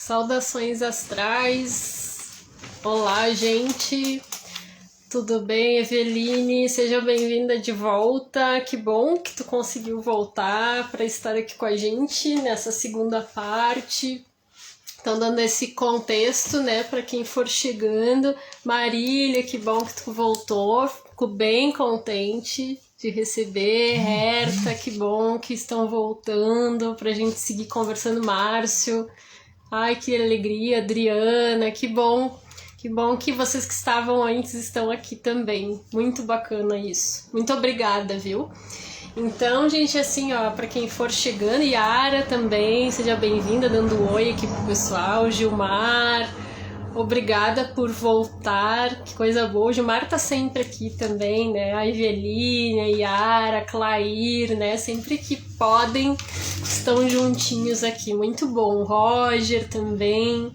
Saudações astrais. Olá, gente. Tudo bem, Eveline? Seja bem-vinda de volta. Que bom que tu conseguiu voltar para estar aqui com a gente nessa segunda parte. Então, dando esse contexto, né, para quem for chegando. Marília, que bom que tu voltou. Fico bem contente de receber. Herta, que bom que estão voltando para a gente seguir conversando. Márcio, ai, que alegria. Adriana, que bom que vocês que estavam antes estão aqui também. Muito bacana isso. Muito obrigada, viu? Então, gente, assim, ó, para quem for chegando, Yara também, seja bem-vinda, dando um oi aqui pro pessoal. Gilmar, obrigada por voltar, que coisa boa. O Gilmar tá sempre aqui também, né? A Eveline, a Yara, a Clair, né? Sempre que podem, estão juntinhos aqui. Muito bom. Roger também.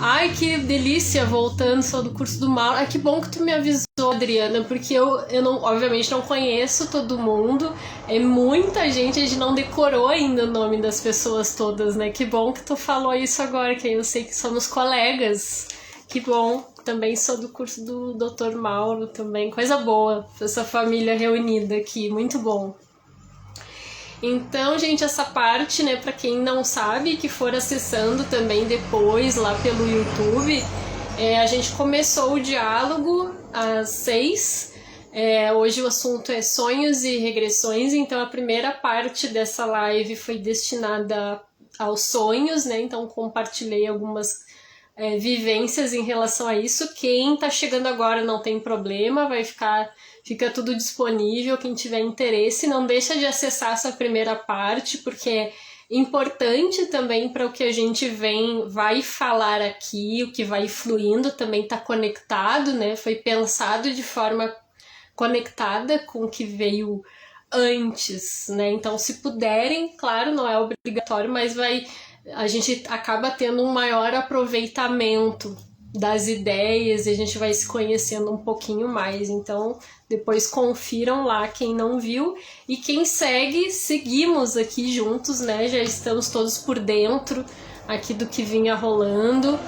Ai, que delícia, voltando, só do curso do Mauro. Ai, que bom que tu me avisou, Adriana, porque eu não, obviamente não conheço todo mundo, é muita gente, a gente não decorou ainda o nome das pessoas todas, né? Que bom que tu falou isso agora, que aí eu sei que somos colegas. Que bom, também sou do curso do Dr. Mauro também, coisa boa, essa família reunida aqui, muito bom. Então, gente, essa parte, né, para quem não sabe, que for acessando também depois lá pelo YouTube, a gente começou o diálogo às 6. Hoje o assunto é sonhos e regressões, então a primeira parte dessa live foi destinada aos sonhos, né, então compartilhei algumas vivências em relação a isso. Quem tá chegando agora não tem problema, fica tudo disponível, quem tiver interesse, não deixa de acessar essa primeira parte, porque é importante também para o que a gente vai falar aqui, o que vai fluindo também está conectado, né? Foi pensado de forma conectada com o que veio antes, né? Então, se puderem, claro, não é obrigatório, mas a gente acaba tendo um maior aproveitamento das ideias e a gente vai se conhecendo um pouquinho mais. Então, depois confiram lá quem não viu, e quem segue, seguimos aqui juntos, né? Já estamos todos por dentro aqui do que vinha rolando.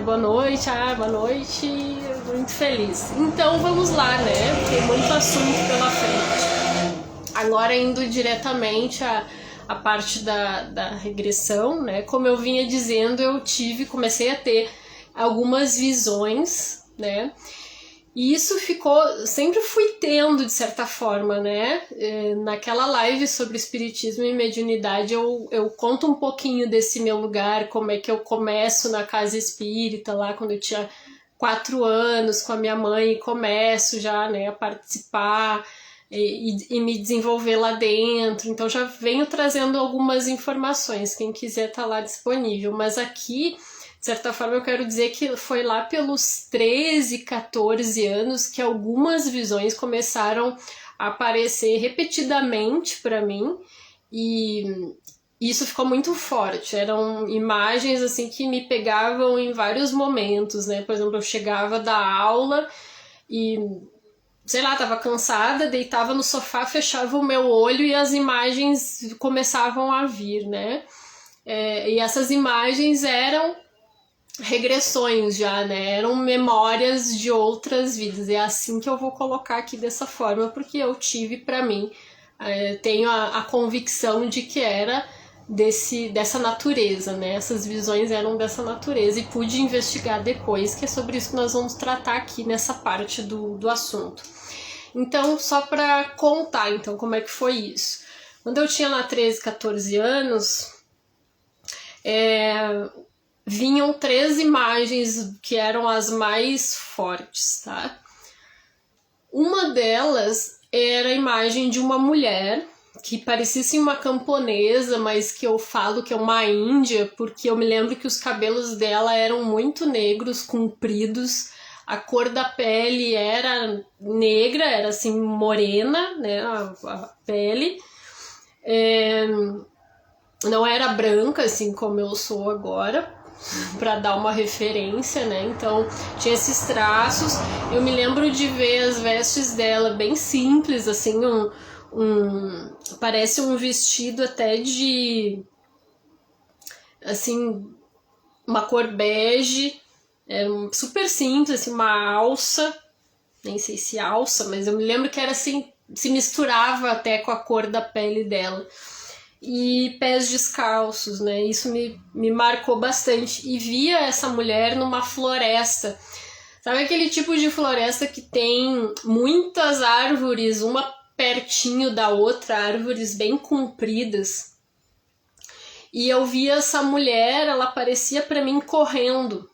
Boa noite, boa noite, muito feliz. Então vamos lá, né? Tem muito assunto pela frente. Agora indo diretamente a parte da regressão, né? Como eu vinha dizendo, comecei a ter algumas visões, né? E isso sempre fui tendo de certa forma, né? Naquela live sobre espiritismo e mediunidade eu conto um pouquinho desse meu lugar, como é que eu começo na casa espírita lá quando eu tinha 4 anos com a minha mãe, e começo já, né, a participar e me desenvolver lá dentro. Então já venho trazendo algumas informações, quem quiser tá lá disponível, mas aqui, de certa forma, eu quero dizer que foi lá pelos 13, 14 anos que algumas visões começaram a aparecer repetidamente para mim, e isso ficou muito forte. Eram imagens assim que me pegavam em vários momentos, né? Por exemplo, eu chegava da aula e, sei lá, tava cansada, deitava no sofá, fechava o meu olho e as imagens começavam a vir, né? E essas imagens eram regressões já, né? Eram memórias de outras vidas. É assim que eu vou colocar aqui dessa forma, porque eu tive para mim, tenho a convicção de que era dessa natureza, né? Essas visões eram dessa natureza, e pude investigar depois, que é sobre isso que nós vamos tratar aqui nessa parte do assunto. Então, só para contar, então, como é que foi isso. Quando eu tinha lá 13, 14 anos, vinham 3 imagens que eram as mais fortes, tá? Uma delas era a imagem de uma mulher que parecia assim uma camponesa, mas que eu falo que é uma índia, porque eu me lembro que os cabelos dela eram muito negros, compridos, a cor da pele era negra, era assim morena, né, a pele. Não era branca, assim como eu sou agora, para dar uma referência, né? Então tinha esses traços. Eu me lembro de ver as vestes dela bem simples, assim, parece um vestido até de assim, uma cor bege, era super simples, assim, uma alça, nem sei se alça, mas eu me lembro que era assim, se misturava até com a cor da pele dela. E pés descalços, né? Isso me marcou bastante. E via essa mulher numa floresta. Sabe aquele tipo de floresta que tem muitas árvores, uma pertinho da outra, árvores bem compridas? E eu via essa mulher, ela parecia para mim correndo.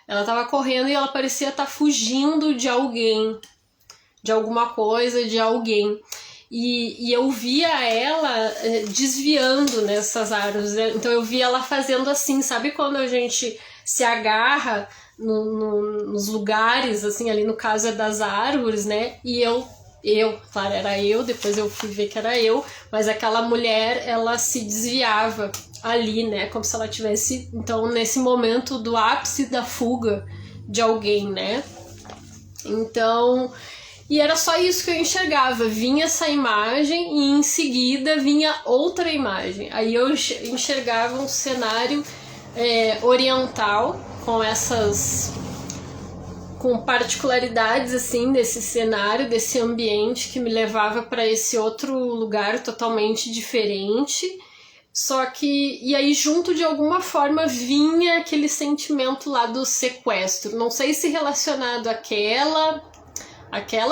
Ela tava correndo e ela parecia estar fugindo de alguém, de alguma coisa, de alguém. E eu via ela desviando nessas árvores. Então eu via ela fazendo assim, sabe quando a gente se agarra nos lugares, assim, ali no caso é das árvores, né? E claro, era eu, depois eu fui ver que era eu, mas aquela mulher, ela se desviava ali, né? Como se ela tivesse, então, nesse momento do ápice da fuga de alguém, né? Então, e era só isso que eu enxergava. Vinha essa imagem e em seguida vinha outra imagem. Aí eu enxergava um cenário oriental com particularidades assim desse cenário, desse ambiente que me levava para esse outro lugar totalmente diferente. Só que, e aí junto de alguma forma vinha aquele sentimento lá do sequestro. Não sei se relacionado àquela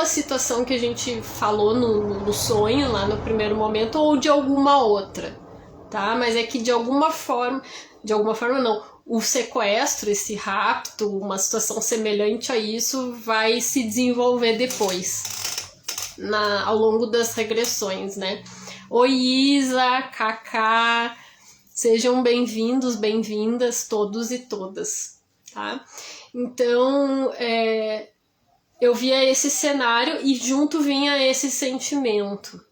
situação que a gente falou no sonho lá no primeiro momento ou de alguma outra, tá? Mas é que de alguma forma não, o sequestro, esse rapto, uma situação semelhante a isso vai se desenvolver depois, ao longo das regressões, né? Oi Isa, Kaká, sejam bem-vindos, bem-vindas todos e todas, tá? Então, eu via esse cenário e junto vinha esse sentimento.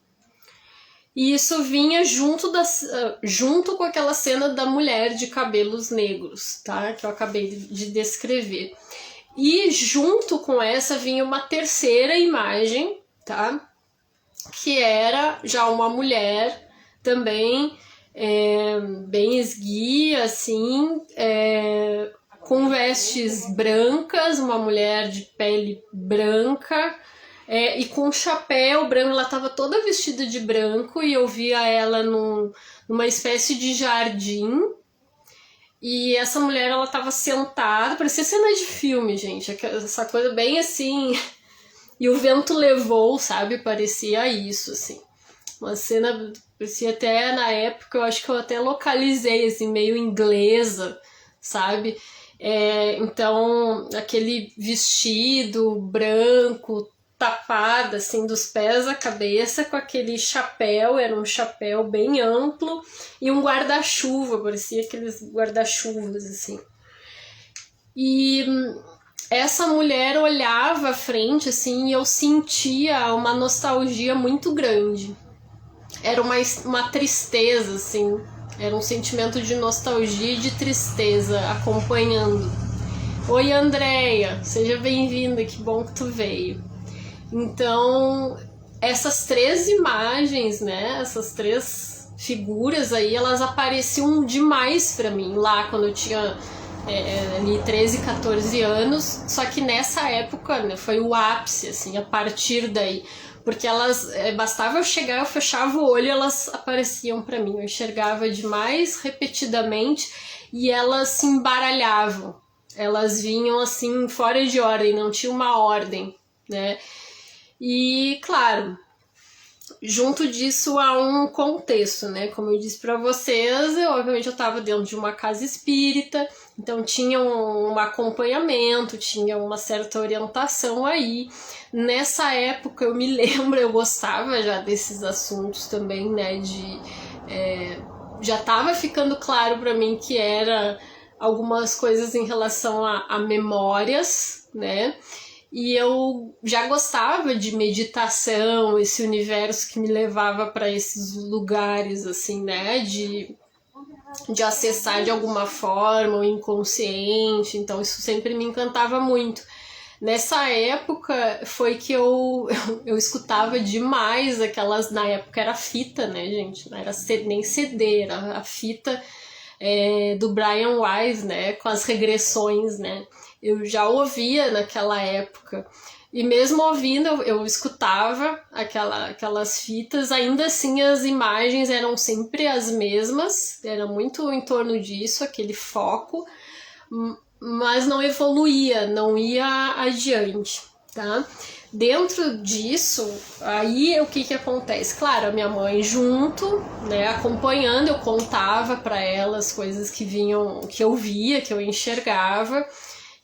E isso vinha junto com aquela cena da mulher de cabelos negros, tá? Que eu acabei de descrever. E junto com essa vinha uma terceira imagem, tá? Que era já uma mulher também bem esguia, assim, com vestes brancas, uma mulher de pele branca, e com um chapéu branco. Ela estava toda vestida de branco e eu via ela numa espécie de jardim. E essa mulher, ela estava sentada, parecia cena de filme, gente, essa coisa bem assim. E o vento levou, sabe? Parecia isso, assim. Uma cena, parecia até na época, eu acho que eu até localizei, assim, meio inglesa, sabe? Então, aquele vestido branco, tapada, assim, dos pés à cabeça, com aquele chapéu, era um chapéu bem amplo, e um guarda-chuva, parecia aqueles guarda-chuvas, assim. E essa mulher olhava à frente, assim, e eu sentia uma nostalgia muito grande. Era uma tristeza, assim, era um sentimento de nostalgia e de tristeza acompanhando. Oi, Andréia, seja bem-vinda, que bom que tu veio. Então, essas três imagens, né, essas três figuras aí, elas apareciam demais pra mim lá quando eu tinha ali 13, 14 anos, só que nessa época, né, foi o ápice, assim, a partir daí, porque elas, bastava eu chegar, eu fechava o olho e elas apareciam para mim, eu enxergava demais, repetidamente, e elas se embaralhavam, elas vinham assim, fora de ordem, não tinha uma ordem, né, e claro, junto disso há um contexto, né? Como eu disse para vocês, obviamente eu estava dentro de uma casa espírita, então tinha um acompanhamento, tinha uma certa orientação aí. Nessa época eu me lembro, eu gostava já desses assuntos também, né? Já estava ficando claro para mim que era algumas coisas em relação a memórias, né? E eu já gostava de meditação, esse universo que me levava para esses lugares, assim, né? De acessar de alguma forma o inconsciente. Então isso sempre me encantava muito. Nessa época foi que eu escutava demais aquelas... Na época era fita, né, gente? Não era nem CD, era a fita... do Brian Weiss, né, com as regressões, né? Eu já ouvia naquela época. E mesmo ouvindo, eu escutava aquelas fitas, ainda assim as imagens eram sempre as mesmas, era muito em torno disso, aquele foco, mas não evoluía, não ia adiante, tá? Dentro disso, aí o que acontece? Claro, a minha mãe junto, né, acompanhando, eu contava para ela as coisas que vinham, que eu via, que eu enxergava.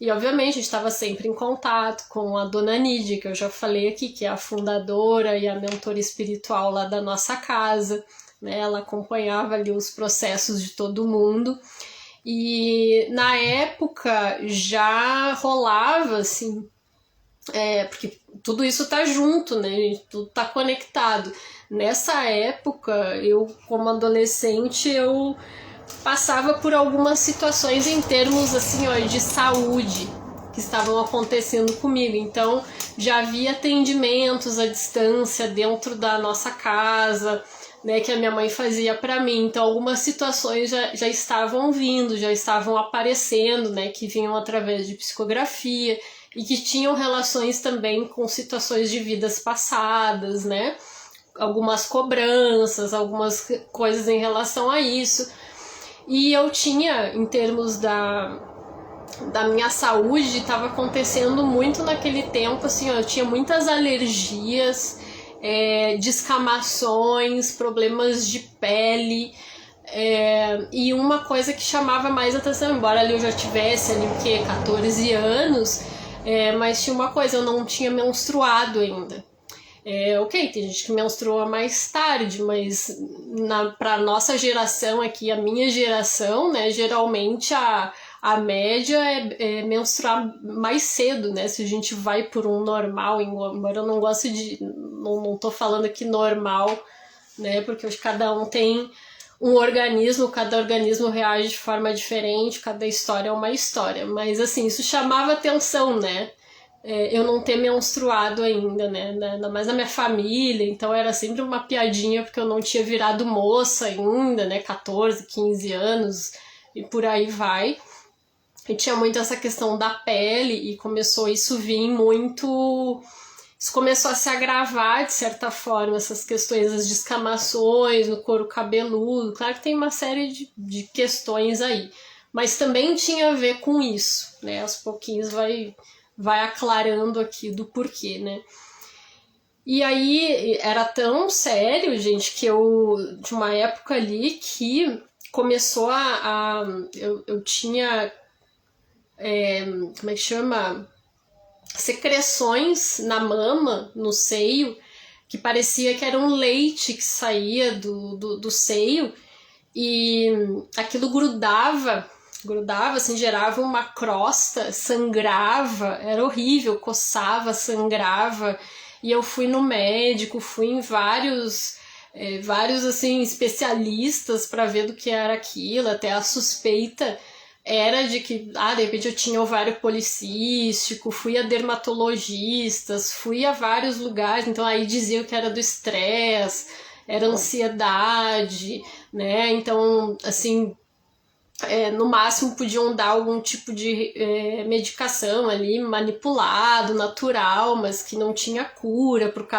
E, obviamente, a gente estava sempre em contato com a Dona Nídia, que eu já falei aqui, que é a fundadora e a mentora espiritual lá da nossa casa, né? Ela acompanhava ali os processos de todo mundo. E, na época, já rolava, assim, porque tudo isso tá junto, né? Tudo tá conectado. Nessa época, eu, como adolescente, eu passava por algumas situações em termos assim, ó, de saúde que estavam acontecendo comigo. Então já havia atendimentos à distância dentro da nossa casa, né, que a minha mãe fazia para mim. Então algumas situações já estavam vindo, já estavam aparecendo, né, que vinham através de psicografia e que tinham relações também com situações de vidas passadas, né? Algumas cobranças, algumas coisas em relação a isso. E eu tinha, em termos da minha saúde, estava acontecendo muito naquele tempo, assim, eu tinha muitas alergias, descamações, problemas de pele, e uma coisa que chamava mais atenção, embora ali eu já tivesse ali o quê, 14 anos, mas tinha uma coisa, eu não tinha menstruado ainda. Ok, tem gente que menstrua mais tarde, mas para nossa geração aqui, a minha geração, né, geralmente a média é menstruar mais cedo, né? Se a gente vai por um normal, embora eu não gosto de... Não tô falando aqui normal, né? Porque cada um tem um organismo, cada organismo reage de forma diferente, cada história é uma história. Mas, assim, isso chamava atenção, né? Eu não ter menstruado ainda, né? Ainda mais na minha família, então era sempre uma piadinha porque eu não tinha virado moça ainda, né? 14, 15 anos e por aí vai. E tinha muito essa questão da pele e começou isso vir muito... Isso começou a se agravar de certa forma, essas questões das descamações no couro cabeludo. Claro que tem uma série de questões aí, mas também tinha a ver com isso, né? Aos pouquinhos vai aclarando aqui do porquê, né? E aí era tão sério, gente, que eu, de uma época ali que começou eu tinha, como é que chama? Secreções na mama, no seio, que parecia que era um leite que saía do seio, e aquilo grudava, assim, gerava uma crosta, sangrava, era horrível, coçava, sangrava, e eu fui no médico, fui em vários assim, especialistas para ver do que era aquilo, até a suspeita era de que, de repente eu tinha ovário policístico, fui a dermatologistas, fui a vários lugares, então aí diziam que era do estresse, era ansiedade, né? Então, assim, no máximo podiam dar algum tipo de medicação ali, manipulado, natural, mas que não tinha cura para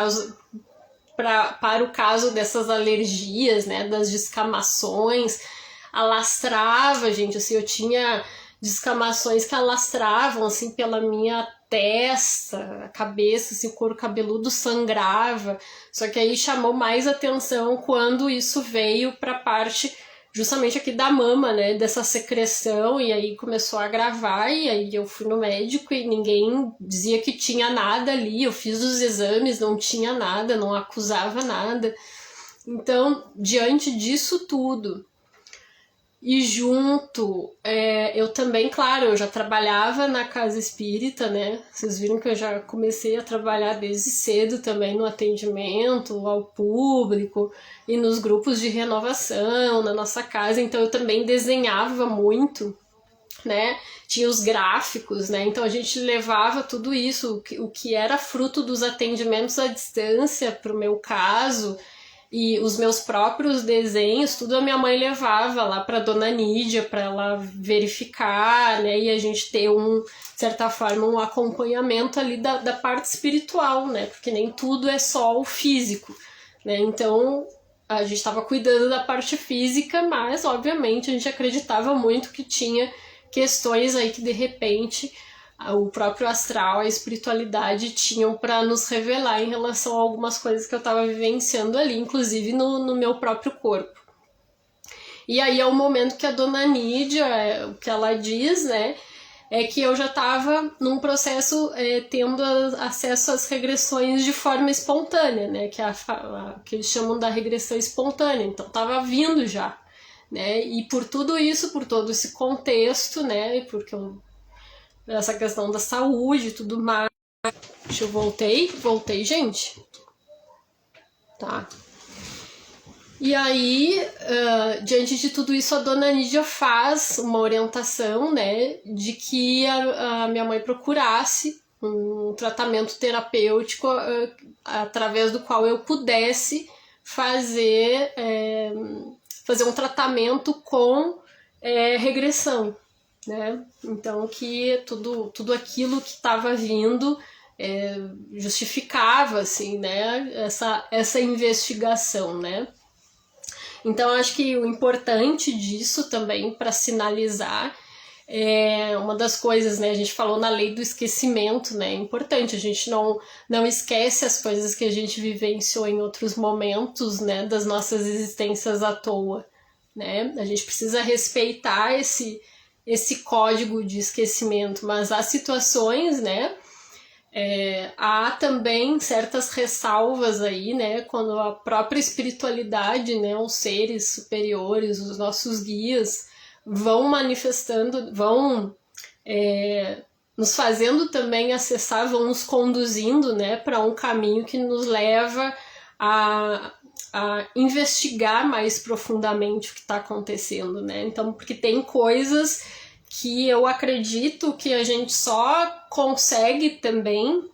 o caso dessas alergias, né? Das descamações. Alastrava, gente, assim, eu tinha descamações que alastravam, assim, pela minha testa, a cabeça, assim, o couro cabeludo sangrava, só que aí chamou mais atenção quando isso veio para a parte justamente aqui da mama, né, dessa secreção, e aí começou a agravar, e aí eu fui no médico e ninguém dizia que tinha nada ali, eu fiz os exames, não tinha nada, não acusava nada. Então, diante disso tudo, e junto, eu também, claro, eu já trabalhava na casa espírita, né? Vocês viram que eu já comecei a trabalhar desde cedo também no atendimento ao público e nos grupos de renovação na nossa casa, então eu também desenhava muito, né? Tinha os gráficos, né? Então a gente levava tudo isso, o que era fruto dos atendimentos à distância, para o meu caso, e os meus próprios desenhos, tudo a minha mãe levava lá para Dona Nídia para ela verificar, né, e a gente ter de certa forma, um acompanhamento ali da parte espiritual, né, porque nem tudo é só o físico, né, então a gente estava cuidando da parte física, mas obviamente a gente acreditava muito que tinha questões aí que de repente o próprio astral, a espiritualidade tinham para nos revelar em relação a algumas coisas que eu estava vivenciando ali, inclusive no meu próprio corpo. E aí é o momento que a Dona Nídia, o que ela diz, né, é que eu já estava num processo tendo acesso às regressões de forma espontânea, né, que eles chamam da regressão espontânea, então estava vindo já, né, e por tudo isso, por todo esse contexto, né, porque essa questão da saúde e tudo mais. Deixa eu voltei, gente. Tá. E aí, diante de tudo isso, a Dona Nídia faz uma orientação, né, de que a minha mãe procurasse um tratamento terapêutico através do qual eu pudesse fazer um tratamento com regressão, né? Então que tudo aquilo que estava vindo justificava, assim, né, essa investigação, né? Então, acho que o importante disso também, para sinalizar, uma das coisas, né, a gente falou na lei do esquecimento, né, é importante, a gente não esquece as coisas que a gente vivenciou em outros momentos, né, das nossas existências à toa, né, a gente precisa respeitar esse código de esquecimento, mas há situações, né, há também certas ressalvas aí, né, quando a própria espiritualidade, né, os seres superiores, os nossos guias, vão manifestando, vão nos fazendo também acessar, vão nos conduzindo, né, para um caminho que nos leva a investigar mais profundamente o que está acontecendo, né, então, porque tem coisas que eu acredito que a gente só consegue também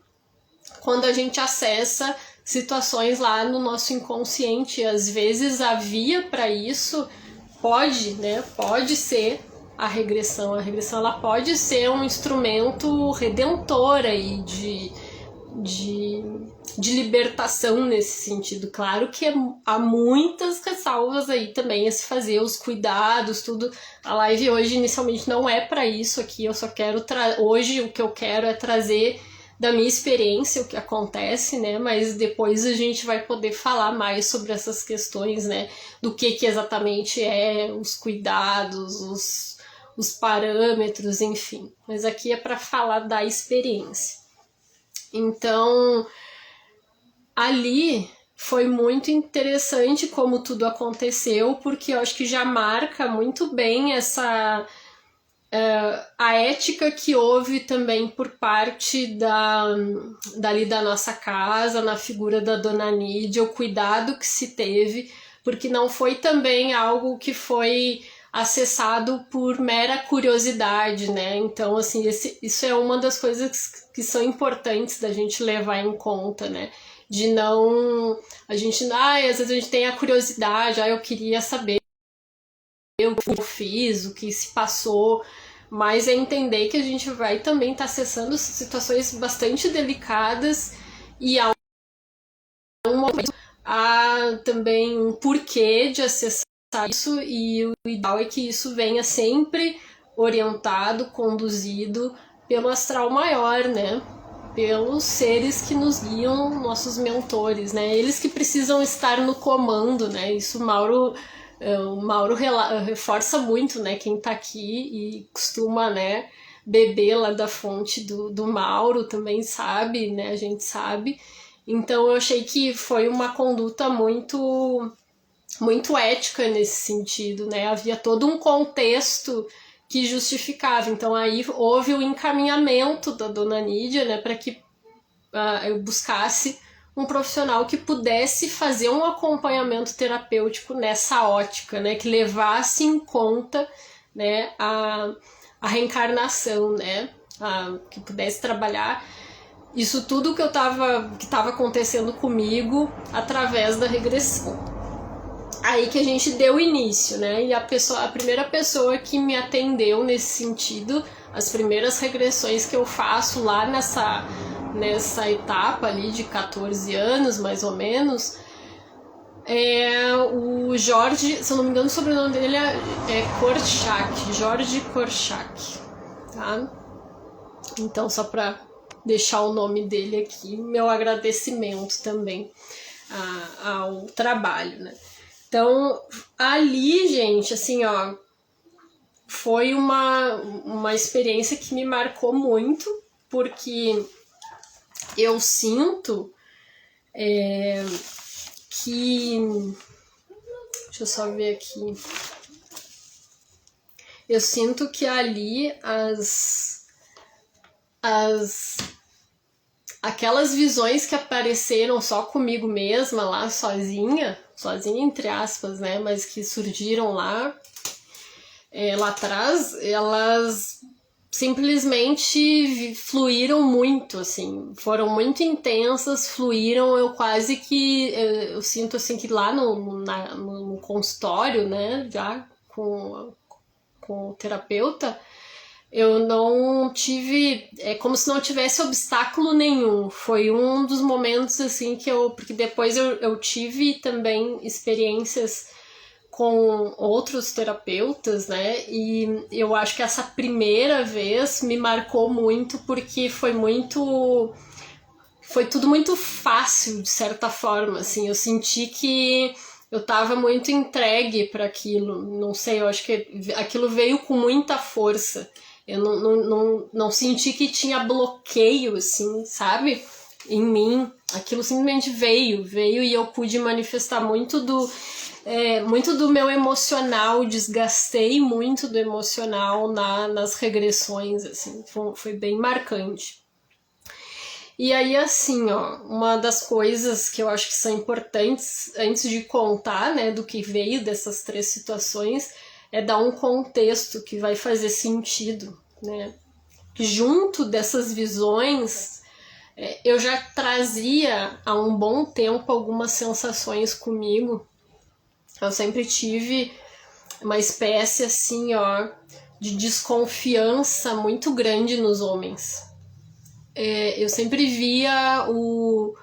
quando a gente acessa situações lá no nosso inconsciente. Às vezes a via para isso pode ser a regressão. A regressão ela pode ser um instrumento redentor aí de libertação nesse sentido. Claro que há muitas ressalvas aí também a se fazer, os cuidados, tudo. A live hoje inicialmente não é para isso aqui, eu só quero hoje o que eu quero é trazer da minha experiência o que acontece, né, mas depois a gente vai poder falar mais sobre essas questões, né, do que exatamente os cuidados, os parâmetros, enfim, mas aqui é para falar da experiência. Então, ali foi muito interessante como tudo aconteceu, porque eu acho que já marca muito bem a ética que houve também por parte dali da nossa casa, na figura da Dona Nídia, o cuidado que se teve, porque não foi também algo que foi acessado por mera curiosidade, né? Então, assim, isso é uma das coisas que são importantes da gente levar em conta, né? De não... às vezes a gente tem a curiosidade, eu queria saber o que eu fiz, o que se passou, mas é entender que a gente vai também estar acessando situações bastante delicadas e há também um porquê de acessar isso, e o ideal é que isso venha sempre orientado, conduzido pelo astral maior, né? Pelos seres que nos guiam, nossos mentores, né? Eles que precisam estar no comando, né? Isso o Mauro reforça muito, né? Quem tá aqui e costuma, né, beber lá da fonte do Mauro também sabe, né? A gente sabe. Então eu achei que foi uma conduta muito ética nesse sentido, né? Havia todo um contexto que justificava. Então aí houve o encaminhamento da Dona Nídia, né, para que eu buscasse um profissional que pudesse fazer um acompanhamento terapêutico nessa ótica, né, que levasse em conta, né, a reencarnação, né, que pudesse trabalhar isso tudo que estava acontecendo comigo através da regressão. Aí que a gente deu início, né? E a primeira pessoa que me atendeu nesse sentido, as primeiras regressões que eu faço lá nessa etapa ali de 14 anos, mais ou menos, é o Jorge, se eu não me engano o sobrenome dele é Korczak, Jorge Korczak, tá? Então, só para deixar o nome dele aqui, meu agradecimento também ao trabalho, né? Então, ali, gente, assim, ó, foi uma experiência que me marcou muito, porque eu sinto que... Deixa eu só ver aqui. Eu sinto que ali aquelas visões que apareceram só comigo mesma lá, sozinha entre aspas, né, mas que surgiram lá atrás, elas simplesmente fluíram muito, assim, foram muito intensas, fluíram, eu sinto assim que lá no consultório, né, já com o terapeuta, eu não tive, é como se não tivesse obstáculo nenhum. Foi um dos momentos assim porque depois eu tive também experiências com outros terapeutas, né? E eu acho que essa primeira vez me marcou muito porque foi tudo muito fácil, de certa forma, assim. Eu senti que eu tava muito entregue para aquilo, não sei, eu acho que aquilo veio com muita força. Eu não senti que tinha bloqueio, assim, sabe? Em mim. Aquilo simplesmente veio e eu pude manifestar muito do meu emocional, desgastei muito do emocional nas regressões, assim, foi bem marcante. E aí, assim, ó, uma das coisas que eu acho que são importantes, antes de contar, né, do que veio dessas 3 situações, é dar um contexto que vai fazer sentido, né? Junto dessas visões, eu já trazia há um bom tempo algumas sensações comigo. Eu sempre tive uma espécie, assim, ó, de desconfiança muito grande nos homens. Eu sempre via o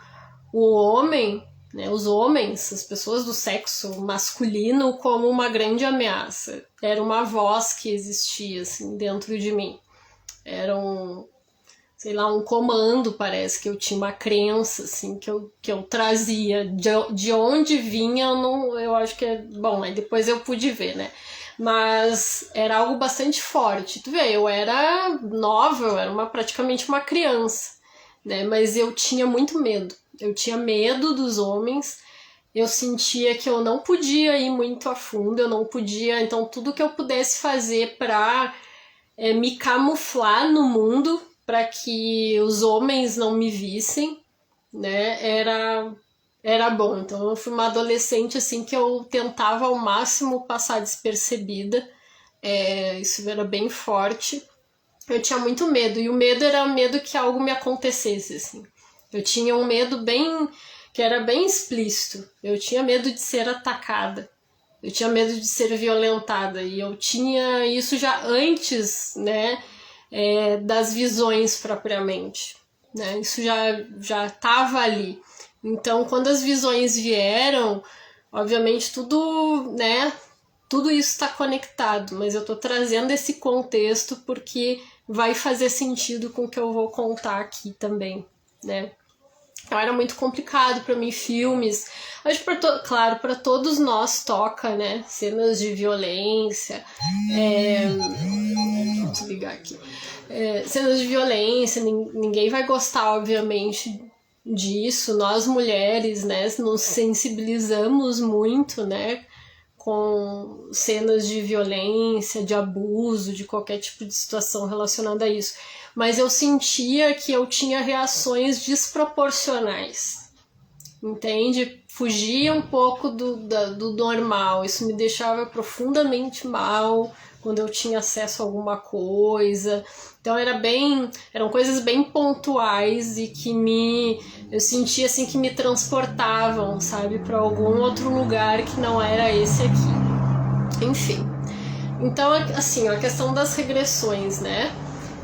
homem, né, os homens, as pessoas do sexo masculino, como uma grande ameaça. Era uma voz que existia, assim, dentro de mim. Era um comando, parece, que eu tinha uma crença, assim, que eu trazia. De onde vinha, eu acho que bom, aí depois eu pude ver, né? Mas era algo bastante forte. Tu vê, eu era nova, eu era praticamente uma criança, né? Mas eu tinha muito medo. Eu tinha medo dos homens, eu sentia que eu não podia ir muito a fundo, eu não podia... Então, tudo que eu pudesse fazer para me camuflar no mundo, para que os homens não me vissem, né, era bom. Então, eu fui uma adolescente, assim, que eu tentava ao máximo passar despercebida. Isso era bem forte. Eu tinha muito medo, e o medo era medo que algo me acontecesse, assim. Eu tinha um medo que era bem explícito. Eu tinha medo de ser atacada. Eu tinha medo de ser violentada. E eu tinha isso já antes, né, das visões propriamente. Né? Isso já estava ali. Então, quando as visões vieram, obviamente tudo isso está conectado. Mas eu estou trazendo esse contexto porque vai fazer sentido com o que eu vou contar aqui também, né? Então era muito complicado para mim, filmes. Acho que, claro, para todos nós toca, né? Cenas de violência. Vou desligar aqui. Cenas de violência, ninguém vai gostar, obviamente, disso. Nós, mulheres, né, nos sensibilizamos muito, né? Com cenas de violência, de abuso, de qualquer tipo de situação relacionada a isso. Mas eu sentia que eu tinha reações desproporcionais, entende? Fugia um pouco do normal, isso me deixava profundamente mal, quando eu tinha acesso a alguma coisa. Então eram coisas bem pontuais e que eu sentia assim que me transportavam, sabe, para algum outro lugar que não era esse aqui. Enfim. Então, assim, a questão das regressões, né?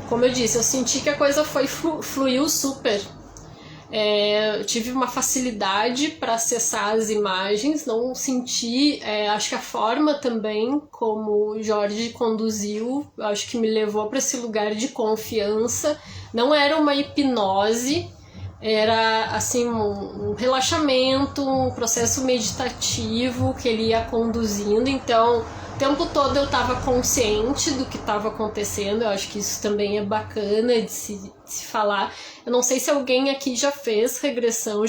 Como eu disse, eu senti que a coisa fluiu super. Eu tive uma facilidade para acessar as imagens, não senti, acho que a forma também como o Jorge conduziu, acho que me levou para esse lugar de confiança. Não era uma hipnose, era assim um relaxamento, um processo meditativo que ele ia conduzindo. Então o tempo todo eu estava consciente do que estava acontecendo. Eu acho que isso também é bacana de se falar. Eu não sei se alguém aqui já fez regressão,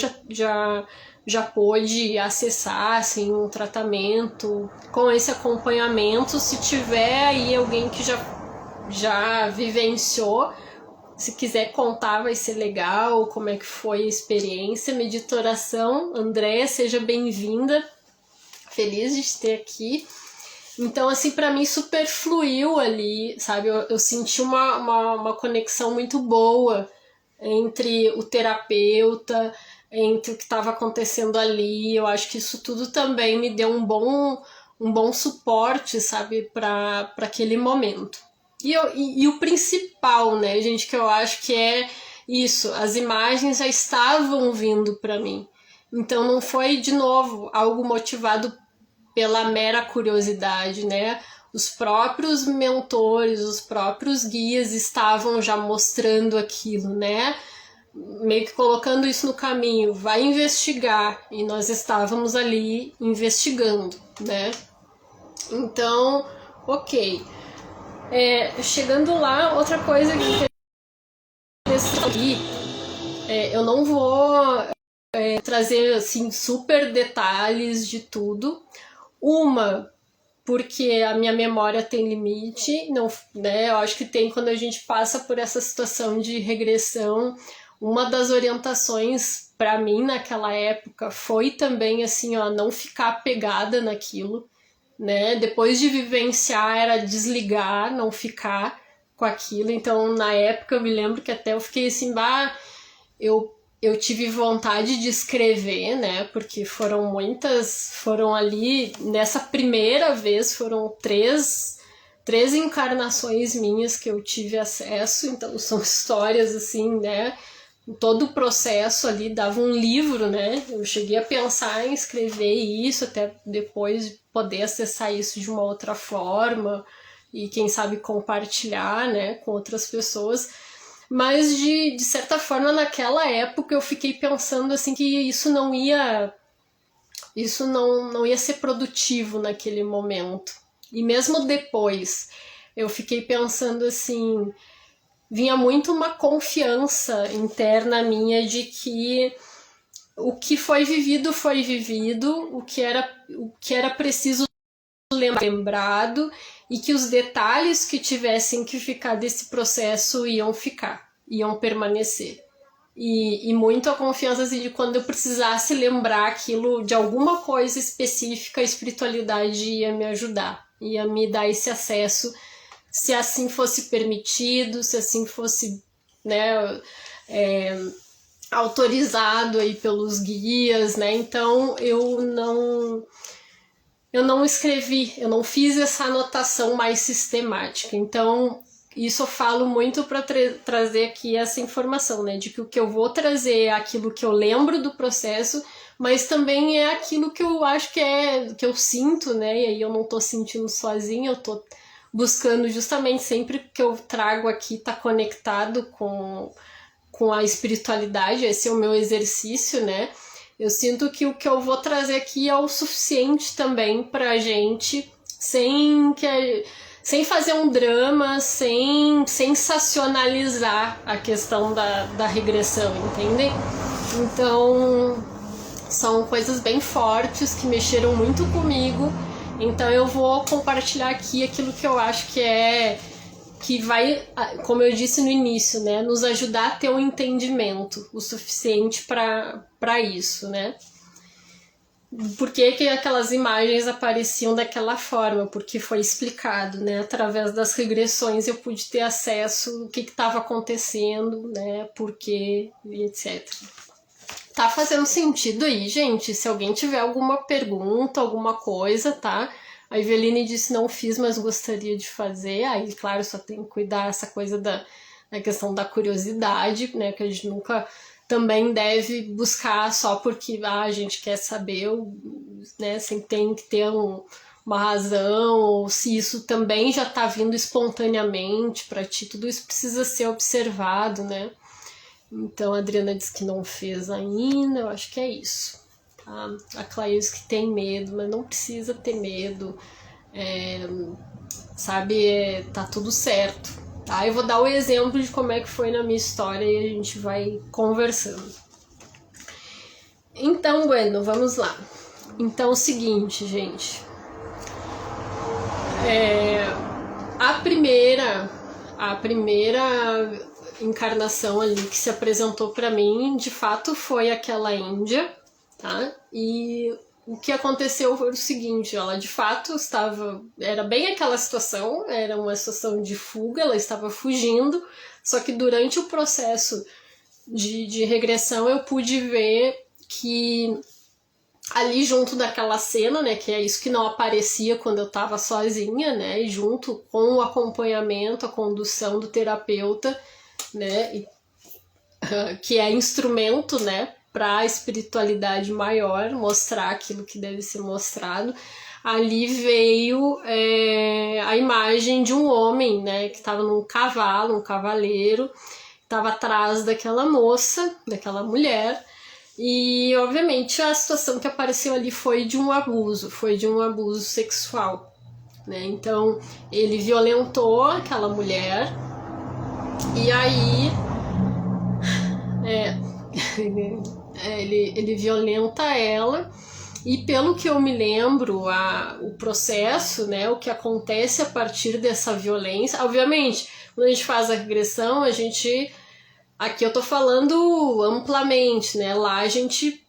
já pôde acessar assim, um tratamento com esse acompanhamento. Se tiver aí alguém que já vivenciou, se quiser contar, vai ser legal, como é que foi a experiência. Meditoração, Andréia, seja bem-vinda. Feliz de te ter aqui. Então, assim, para mim super fluiu ali, sabe? Eu senti uma conexão muito boa entre o terapeuta, entre o que estava acontecendo ali. Eu acho que isso tudo também me deu um bom suporte, sabe? Para aquele momento. E o principal, né, gente, que eu acho que é isso, as imagens já estavam vindo para mim. Então não foi, de novo, algo motivado pela mera curiosidade, né? Os próprios mentores, os próprios guias estavam já mostrando aquilo, né? Meio que colocando isso no caminho, vai investigar, e nós estávamos ali investigando, né? Então, ok. Chegando lá, outra coisa que aqui, eu não vou trazer assim super detalhes de tudo. Porque a minha memória tem limite, não, né? Eu acho que tem quando a gente passa por essa situação de regressão. Uma das orientações para mim naquela época foi também assim, ó, não ficar apegada naquilo, né? Depois de vivenciar era desligar, não ficar com aquilo. Então, na época eu me lembro que até eu fiquei assim, eu tive vontade de escrever, né? Porque foram ali, nessa primeira vez, foram três encarnações minhas que eu tive acesso, então são histórias assim, né? Todo o processo ali dava um livro, né? Eu cheguei a pensar em escrever isso, até depois poder acessar isso de uma outra forma e quem sabe compartilhar, né, com outras pessoas. Mas de certa forma naquela época eu fiquei pensando assim que isso não ia ser produtivo naquele momento. E mesmo depois eu fiquei pensando assim, vinha muito uma confiança interna minha de que o que foi vivido, o que era preciso lembrado, e que os detalhes que tivessem que ficar desse processo iam permanecer. E muito a confiança assim, de quando eu precisasse lembrar aquilo de alguma coisa específica, a espiritualidade ia me ajudar, ia me dar esse acesso, se assim fosse permitido, se assim fosse, né, autorizado aí pelos guias, né? Então eu não escrevi, eu não fiz essa anotação mais sistemática. Então isso eu falo muito para trazer aqui essa informação, né? De que o que eu vou trazer é aquilo que eu lembro do processo, mas também é aquilo que eu acho que eu sinto, né? E aí eu não tô sentindo sozinha, eu tô buscando justamente sempre que eu trago aqui tá conectado com a espiritualidade. Esse é o meu exercício, né? Eu sinto que o que eu vou trazer aqui é o suficiente também pra gente, sem fazer um drama, sem sensacionalizar a questão da regressão, entendem? Então, são coisas bem fortes que mexeram muito comigo. Então eu vou compartilhar aqui aquilo que eu acho que vai, como eu disse no início, né, nos ajudar a ter um entendimento o suficiente para isso, né? por que aquelas imagens apareciam daquela forma, porque foi explicado, né? Através das regressões eu pude ter acesso ao que estava acontecendo, né? Por quê, etc. Tá fazendo sentido aí, gente? Se alguém tiver alguma pergunta, alguma coisa, tá? A Eveline disse não fiz, mas gostaria de fazer. Aí, claro, só tem que cuidar essa coisa da questão da curiosidade, né? Que a gente nunca também deve buscar só porque a gente quer saber, né? Assim, tem que ter uma razão, ou se isso também já tá vindo espontaneamente para ti. Tudo isso precisa ser observado, né? Então a Adriana disse que não fez ainda, eu acho que é isso. Tá? A Claís que tem medo, mas não precisa ter medo, sabe? Tá tudo certo. Tá? Eu vou dar o exemplo de como é que foi na minha história e a gente vai conversando. Então, bueno, vamos lá. Então, o seguinte, gente. A primeira encarnação ali que se apresentou para mim, de fato, foi aquela índia, tá? E o que aconteceu foi o seguinte, ela de fato era bem aquela situação, era uma situação de fuga, ela estava fugindo, só que durante o processo de regressão eu pude ver que ali junto daquela cena, né, que é isso que não aparecia quando eu estava sozinha, né, e junto com o acompanhamento, a condução do terapeuta, né, que é instrumento, né, para a espiritualidade maior, mostrar aquilo que deve ser mostrado. Ali veio a imagem de um homem, né, que estava num cavalo, um cavaleiro, estava atrás daquela moça, daquela mulher, e obviamente a situação que apareceu ali foi de um abuso sexual, né? Então ele violentou aquela mulher e aí ele violenta ela. E pelo que eu me lembro, o processo, né, o que acontece a partir dessa violência, obviamente, quando a gente faz a regressão, aqui eu tô falando amplamente, né, lá a gente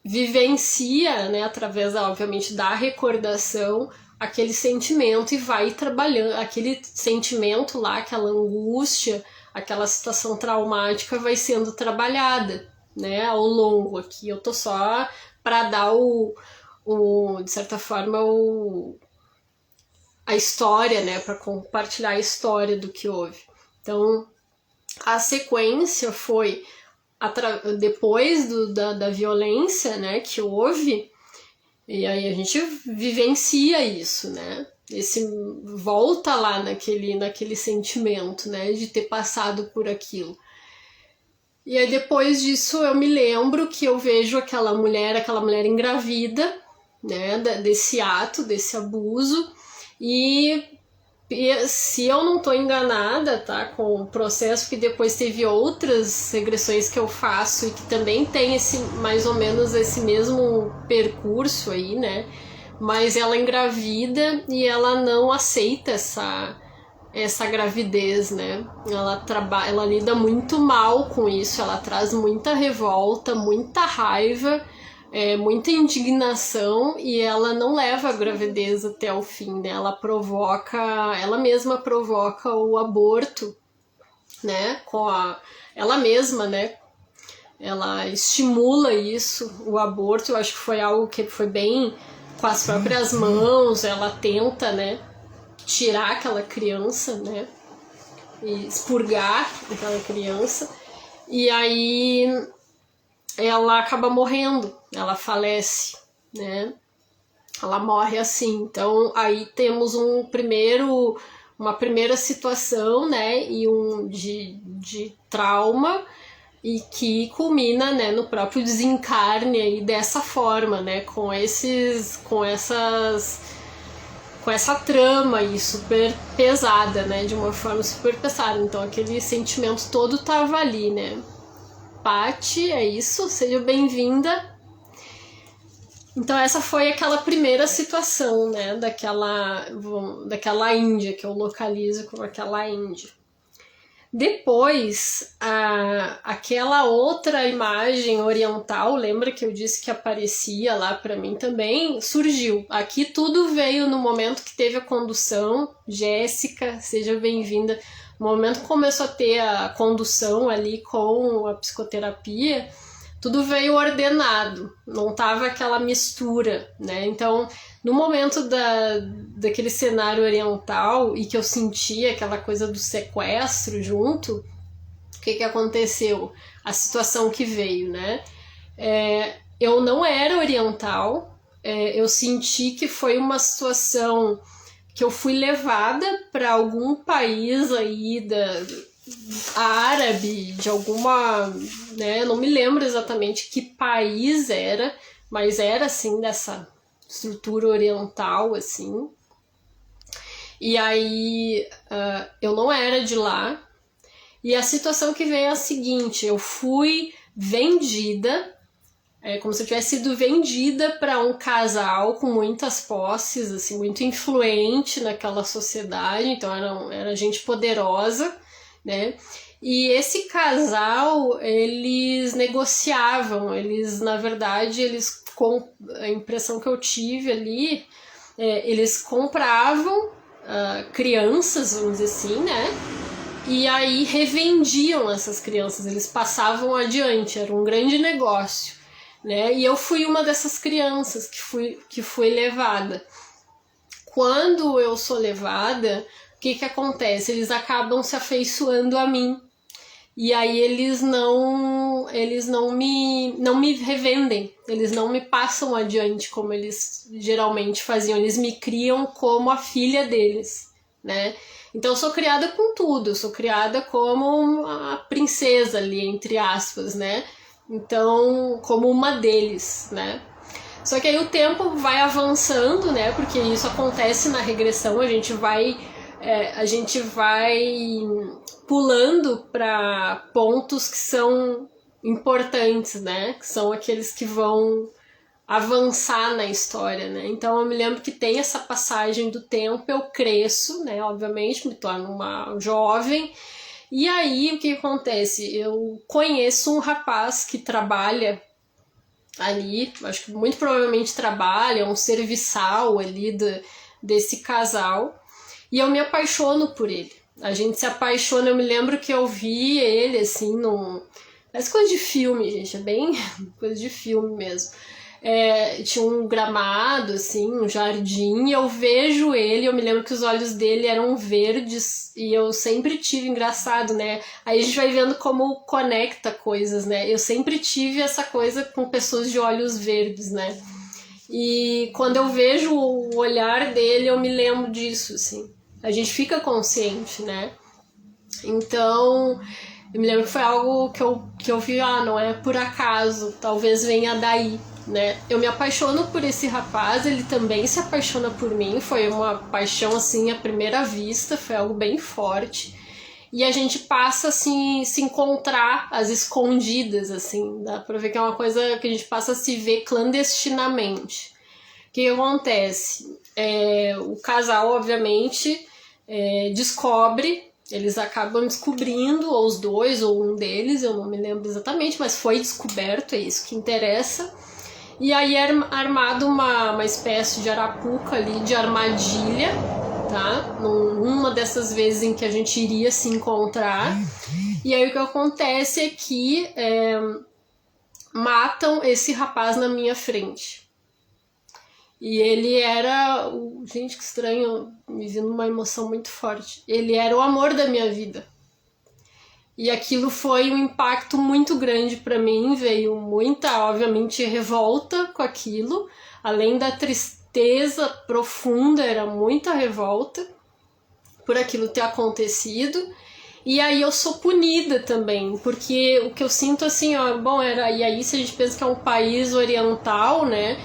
vivencia, né, através, obviamente, da recordação, aquele sentimento e vai trabalhando, aquele sentimento lá, aquela angústia, aquela situação traumática vai sendo trabalhada, né, ao longo. Aqui eu tô só para dar de certa forma, a história, né, para compartilhar a história do que houve. Então, a sequência foi depois da violência, né, que houve, e aí a gente vivencia isso, né, volta lá naquele sentimento, né, de ter passado por aquilo. E aí depois disso eu me lembro que eu vejo aquela mulher engravida, né, desse ato, desse abuso, e se eu não tô enganada, tá, com o processo, que depois teve outras regressões que eu faço e que também tem mais ou menos esse mesmo percurso aí, né, mas ela engravida e ela não aceita essa gravidez, né? Ela lida muito mal com isso, ela traz muita revolta, muita raiva, muita indignação, e ela não leva a gravidez até o fim, né? Ela mesma provoca o aborto, né? Ela mesma, né? Ela estimula isso, o aborto. Eu acho que foi algo que foi bem com as próprias mãos, ela tenta, né, tirar aquela criança, né, e expurgar aquela criança, e aí ela acaba morrendo, ela falece, né, ela morre assim. Então aí temos uma primeira situação, né, e de trauma, e que culmina, né, no próprio desencarne aí dessa forma, né, com essa trama aí super pesada, né, de uma forma super pesada. Então aquele sentimento todo tava ali, né. Pati, é isso, seja bem-vinda. Então essa foi aquela primeira situação, né, daquela índia, que eu localizo como aquela índia. Depois, aquela outra imagem oriental, lembra que eu disse que aparecia lá para mim também, surgiu. Aqui tudo veio no momento que teve a condução. Jéssica, seja bem-vinda. No momento que começou a ter a condução ali com a psicoterapia, tudo veio ordenado, não tava aquela mistura, né? Então, no momento daquele cenário oriental e que eu sentia aquela coisa do sequestro junto, o que aconteceu? A situação que veio, né? Eu não era oriental, eu senti que foi uma situação que eu fui levada para algum país aí árabe, de alguma, né, eu não me lembro exatamente que país era, mas era assim, dessa estrutura oriental, assim. E aí eu não era de lá, e a situação que veio é a seguinte: eu fui vendida, como se eu tivesse sido vendida para um casal com muitas posses, assim, muito influente naquela sociedade, então era gente poderosa, né? E esse casal, eles negociavam, na verdade, a impressão que eu tive ali, eles compravam crianças, vamos dizer assim, né? E aí revendiam essas crianças, eles passavam adiante, era um grande negócio, né? E eu fui uma dessas crianças que fui levada. Quando eu sou levada, o que acontece? Eles acabam se afeiçoando a mim. E aí eles não me revendem, eles não me passam adiante como eles geralmente faziam, eles me criam como a filha deles, né? Então eu sou criada com tudo, eu sou criada como a princesa ali, entre aspas, né? Então, como uma deles, né? Só que aí o tempo vai avançando, né? Porque isso acontece na regressão, a gente vai pulando para pontos que são importantes, né? Que são aqueles que vão avançar na história, né? Então eu me lembro que tem essa passagem do tempo, eu cresço, né? Obviamente, me torno uma jovem. E aí o que acontece? Eu conheço um rapaz que trabalha ali, acho que muito provavelmente trabalha, é um serviçal ali desse casal. E eu me apaixono por ele. A gente se apaixona, eu me lembro que eu vi ele, assim, parece coisa de filme, gente, é bem coisa de filme mesmo. Tinha um gramado, assim, um jardim, e eu vejo ele, eu me lembro que os olhos dele eram verdes, e eu sempre tive, engraçado, né? Aí a gente vai vendo como conecta coisas, né? Eu sempre tive essa coisa com pessoas de olhos verdes, né? E quando eu vejo o olhar dele, eu me lembro disso, assim. A gente fica consciente, né? Então, eu me lembro que foi algo que eu vi, não é por acaso, talvez venha daí, né? Eu me apaixono por esse rapaz, ele também se apaixona por mim, foi uma paixão, assim, à primeira vista, foi algo bem forte. E a gente passa, assim, se encontrar às escondidas, assim, dá pra ver que é uma coisa que a gente passa a se ver clandestinamente. O que acontece? O casal, obviamente, descobre, eles acabam descobrindo, ou os dois, ou um deles, eu não me lembro exatamente, mas foi descoberto, é isso que interessa. E aí é armado uma espécie de arapuca ali, de armadilha, tá? Numa dessas vezes em que a gente iria se encontrar. E aí o que acontece é que matam esse rapaz na minha frente. E ele era... Gente, que estranho, me vindo uma emoção muito forte. Ele era o amor da minha vida. E aquilo foi um impacto muito grande para mim, veio muita, obviamente, revolta com aquilo. Além da tristeza profunda, era muita revolta por aquilo ter acontecido. E aí eu sou punida também, porque o que eu sinto assim, e aí se a gente pensa que é um país oriental, né?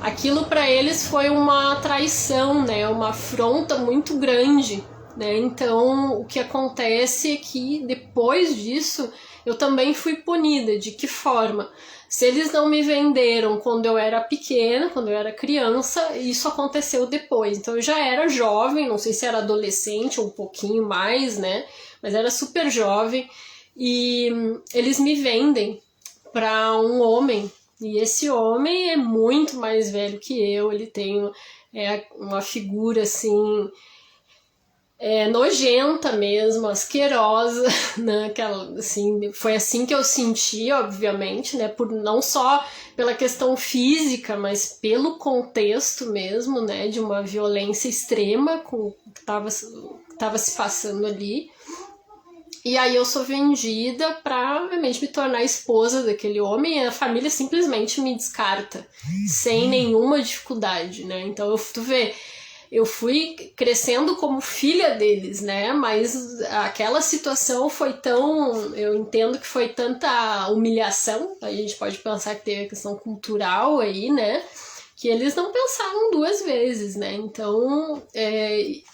Aquilo para eles foi uma traição, né? Uma afronta muito grande, né? Então o que acontece é que depois disso eu também fui punida. De que forma? Se eles não me venderam quando eu era pequena, quando eu era criança, isso aconteceu depois. Então eu já era jovem, não sei se era adolescente ou um pouquinho mais, né? Mas era super jovem. E eles me vendem para um homem. E esse homem é muito mais velho que eu, ele tem uma figura assim, nojenta mesmo, asquerosa, né? Aquela, assim, foi assim que eu senti, obviamente, né? Por, não só pela questão física, mas pelo contexto mesmo, né? De uma violência extrema que estava se passando ali. E aí eu sou vendida para, obviamente, me tornar esposa daquele homem, e a família simplesmente me descarta, sem nenhuma dificuldade, né? Então, tu vê, eu fui crescendo como filha deles, né? Mas aquela situação foi tão... Eu entendo que foi tanta humilhação, a gente pode pensar que teve a questão cultural aí, né? Que eles não pensavam duas vezes, né? Então,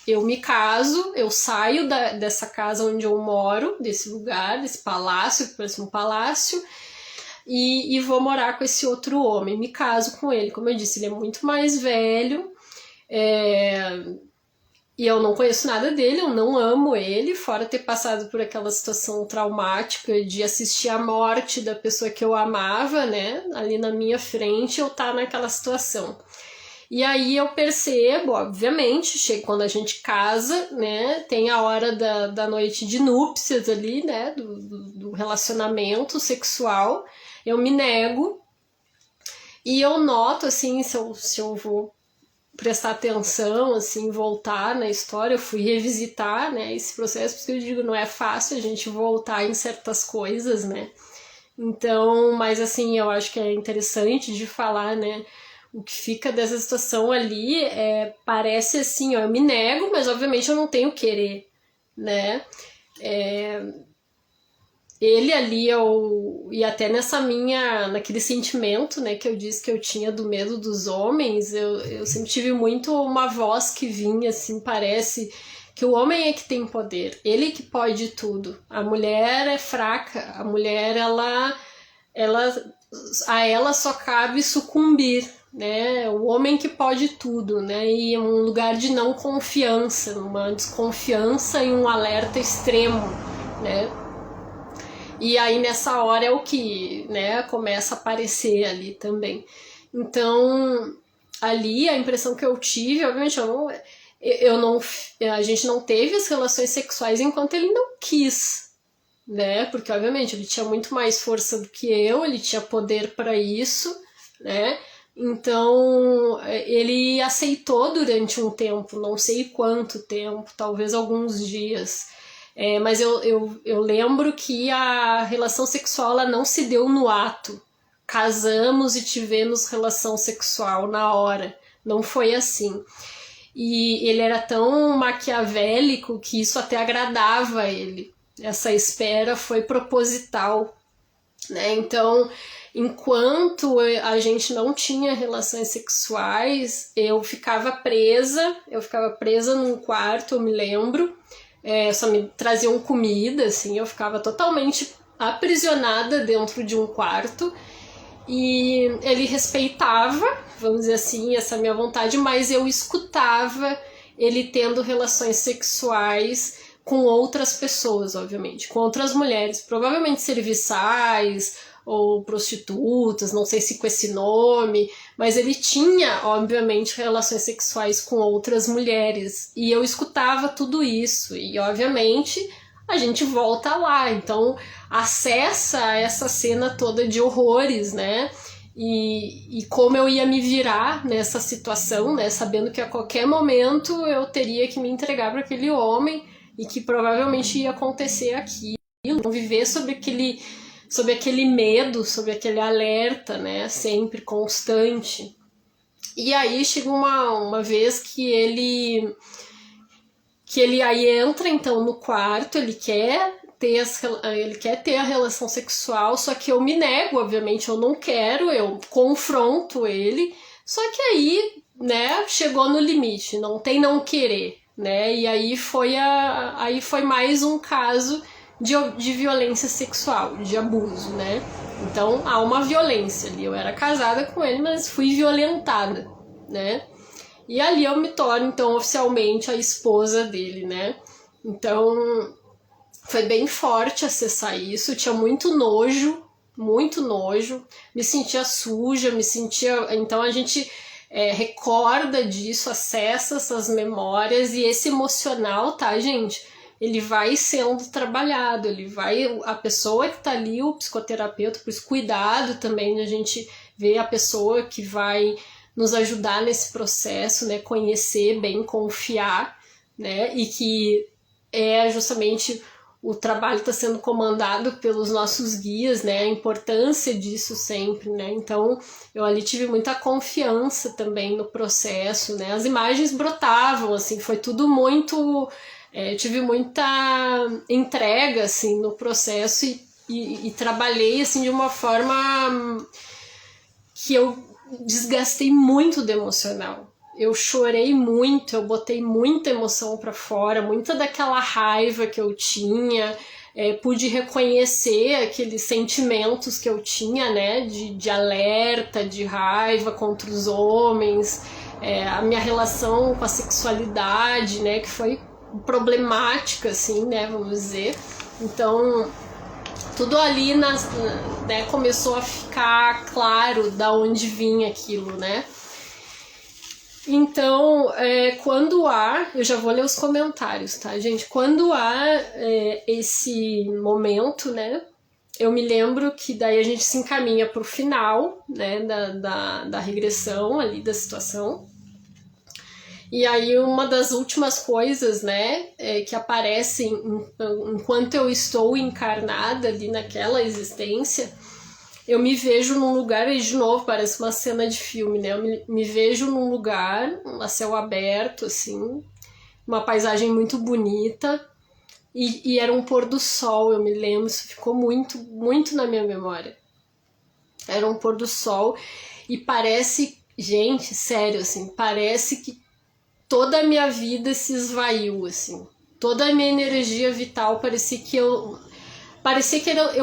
eu me caso, eu saio dessa casa onde eu moro, desse lugar, desse palácio, que parece um palácio, e vou morar com esse outro homem. Me caso com ele, como eu disse, ele é muito mais velho, e eu não conheço nada dele, eu não amo ele, fora ter passado por aquela situação traumática de assistir a morte da pessoa que eu amava, né? Ali na minha frente, eu tá naquela situação. E aí eu percebo, obviamente, quando a gente casa, né? Tem a hora da noite de núpcias ali, né? Do relacionamento sexual. Eu me nego. E eu noto, assim, se eu vou prestar atenção, assim, voltar na história, eu fui revisitar, né, esse processo, porque eu digo, não é fácil a gente voltar em certas coisas, né, então, mas assim, eu acho que é interessante de falar, né, o que fica dessa situação ali, parece assim, ó, eu me nego, mas obviamente eu não tenho querer, né, ele ali, e até naquele sentimento, né, que eu disse que eu tinha do medo dos homens, eu sempre tive muito uma voz que vinha, assim, parece que o homem é que tem poder, ele que pode tudo, a mulher é fraca, a mulher, a ela só cabe sucumbir, né, o homem que pode tudo, né, e um lugar de não confiança, uma desconfiança e um alerta extremo, né. E aí nessa hora é o que, né, começa a aparecer ali também. Então, ali a impressão que eu tive, obviamente a gente não teve as relações sexuais enquanto ele não quis, né? Porque obviamente ele tinha muito mais força do que eu, ele tinha poder para isso, né? Então, ele aceitou durante um tempo, não sei quanto tempo, talvez alguns dias. Mas eu lembro que a relação sexual ela não se deu no ato. Casamos e tivemos relação sexual na hora. Não foi assim. E ele era tão maquiavélico que isso até agradava ele. Essa espera foi proposital, né? Então, enquanto a gente não tinha relações sexuais, eu ficava presa num quarto, eu me lembro. Só me traziam comida, assim, eu ficava totalmente aprisionada dentro de um quarto e ele respeitava, vamos dizer assim, essa minha vontade, mas eu escutava ele tendo relações sexuais com outras pessoas, obviamente, com outras mulheres, provavelmente serviçais ou prostitutas, não sei se com esse nome, mas ele tinha, obviamente, relações sexuais com outras mulheres, e eu escutava tudo isso, e obviamente a gente volta lá, então acessa essa cena toda de horrores, né, e como eu ia me virar nessa situação, né, sabendo que a qualquer momento eu teria que me entregar para aquele homem, e que provavelmente ia acontecer aquilo, não viver sobre aquele medo, sobre aquele alerta, né, sempre constante. E aí chega uma vez que ele aí entra então no quarto, ele quer ter a relação sexual, só que eu me nego, obviamente eu não quero, eu confronto ele, só que aí, né, chegou no limite, não tem não querer, né, e aí foi mais um caso de violência sexual, de abuso, né? Então há uma violência ali. Eu era casada com ele, mas fui violentada, né? E ali eu me torno, então, oficialmente a esposa dele, né? Então foi bem forte acessar isso, tinha muito nojo, me sentia suja, me sentia... Então a gente recorda disso, acessa essas memórias, e esse emocional, tá, gente? Ele vai sendo trabalhado, a pessoa que tá ali, o psicoterapeuta, por isso cuidado também a gente ver a pessoa que vai nos ajudar nesse processo, né, conhecer bem, confiar, né, e que justamente o trabalho está sendo comandado pelos nossos guias, né, a importância disso sempre, né, então eu ali tive muita confiança também no processo, né, as imagens brotavam, assim, foi tudo muito... tive muita entrega, assim, no processo e trabalhei, assim, de uma forma que eu desgastei muito do emocional. Eu chorei muito, eu botei muita emoção para fora, muita daquela raiva que eu tinha, pude reconhecer aqueles sentimentos que eu tinha, né, de alerta, de raiva contra os homens, a minha relação com a sexualidade, né, que foi problemática, assim, né, vamos dizer. Então, tudo ali né, começou a ficar claro da onde vinha aquilo, né. Então, quando eu já vou ler os comentários, tá, gente? Quando há esse momento, né, eu me lembro que daí a gente se encaminha para o final, né, da regressão ali da situação. E aí uma das últimas coisas, né, que aparecem enquanto eu estou encarnada ali naquela existência, eu me vejo num lugar, e de novo parece uma cena de filme, né, eu me vejo num lugar, a céu aberto, assim, uma paisagem muito bonita, e era um pôr do sol, eu me lembro, isso ficou muito, muito na minha memória. Era um pôr do sol, e parece, gente, sério, assim, parece que toda a minha vida se esvaiu, assim. Toda a minha energia vital parecia que eu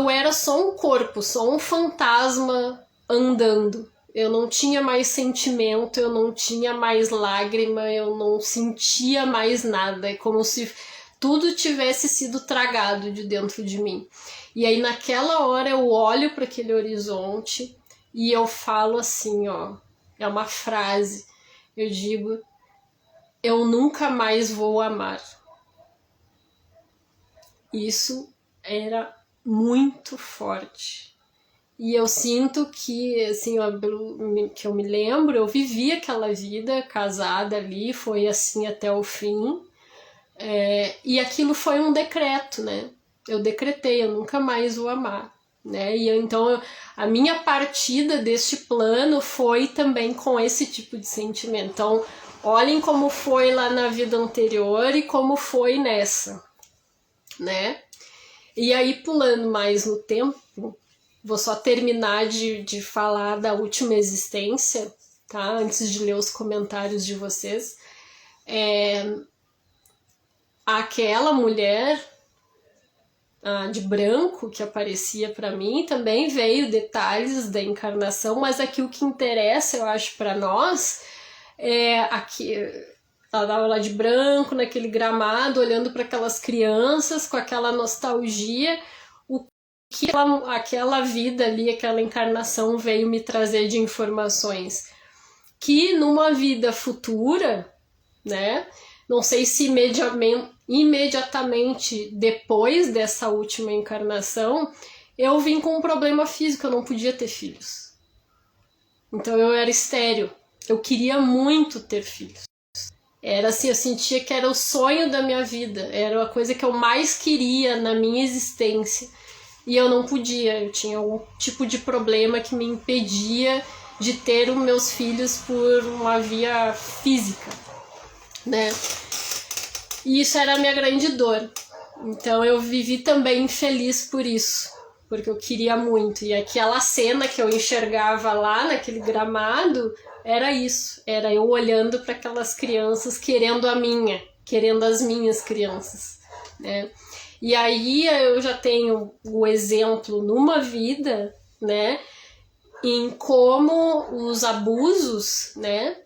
era só um corpo, só um fantasma andando. Eu não tinha mais sentimento, eu não tinha mais lágrima, eu não sentia mais nada. É como se tudo tivesse sido tragado de dentro de mim. E aí naquela hora eu olho para aquele horizonte e eu falo assim, ó, é uma frase, eu digo: eu nunca mais vou amar. Isso era muito forte. E eu sinto que, assim, que eu me lembro, eu vivi aquela vida casada ali, foi assim até o fim. E aquilo foi um decreto, né? Eu decretei, eu nunca mais vou amar. Né? E então a minha partida deste plano foi também com esse tipo de sentimento. Então, olhem como foi lá na vida anterior e como foi nessa, né? E aí, pulando mais no tempo, vou só terminar de falar da última existência, tá? Antes de ler os comentários de vocês. Aquela mulher de branco que aparecia para mim também veio detalhes da encarnação, mas aqui o que interessa, eu acho, para nós aqui ela estava lá de branco naquele gramado olhando para aquelas crianças com aquela nostalgia, o que aquela vida ali, aquela encarnação veio me trazer de informações que numa vida futura, né, não sei se imediatamente depois dessa última encarnação eu vim com um problema físico, eu não podia ter filhos, então eu era estéril. Eu queria muito ter filhos. Era assim, eu sentia que era o sonho da minha vida. Era a coisa que eu mais queria na minha existência. E eu não podia. Eu tinha algum tipo de problema que me impedia de ter os meus filhos por uma via física, né? E isso era a minha grande dor. Então eu vivi também infeliz por isso. Porque eu queria muito. E aquela cena que eu enxergava lá naquele gramado era isso. Era eu olhando para aquelas crianças querendo as minhas crianças, né? E aí eu já tenho o exemplo numa vida, né, em como os abusos, né,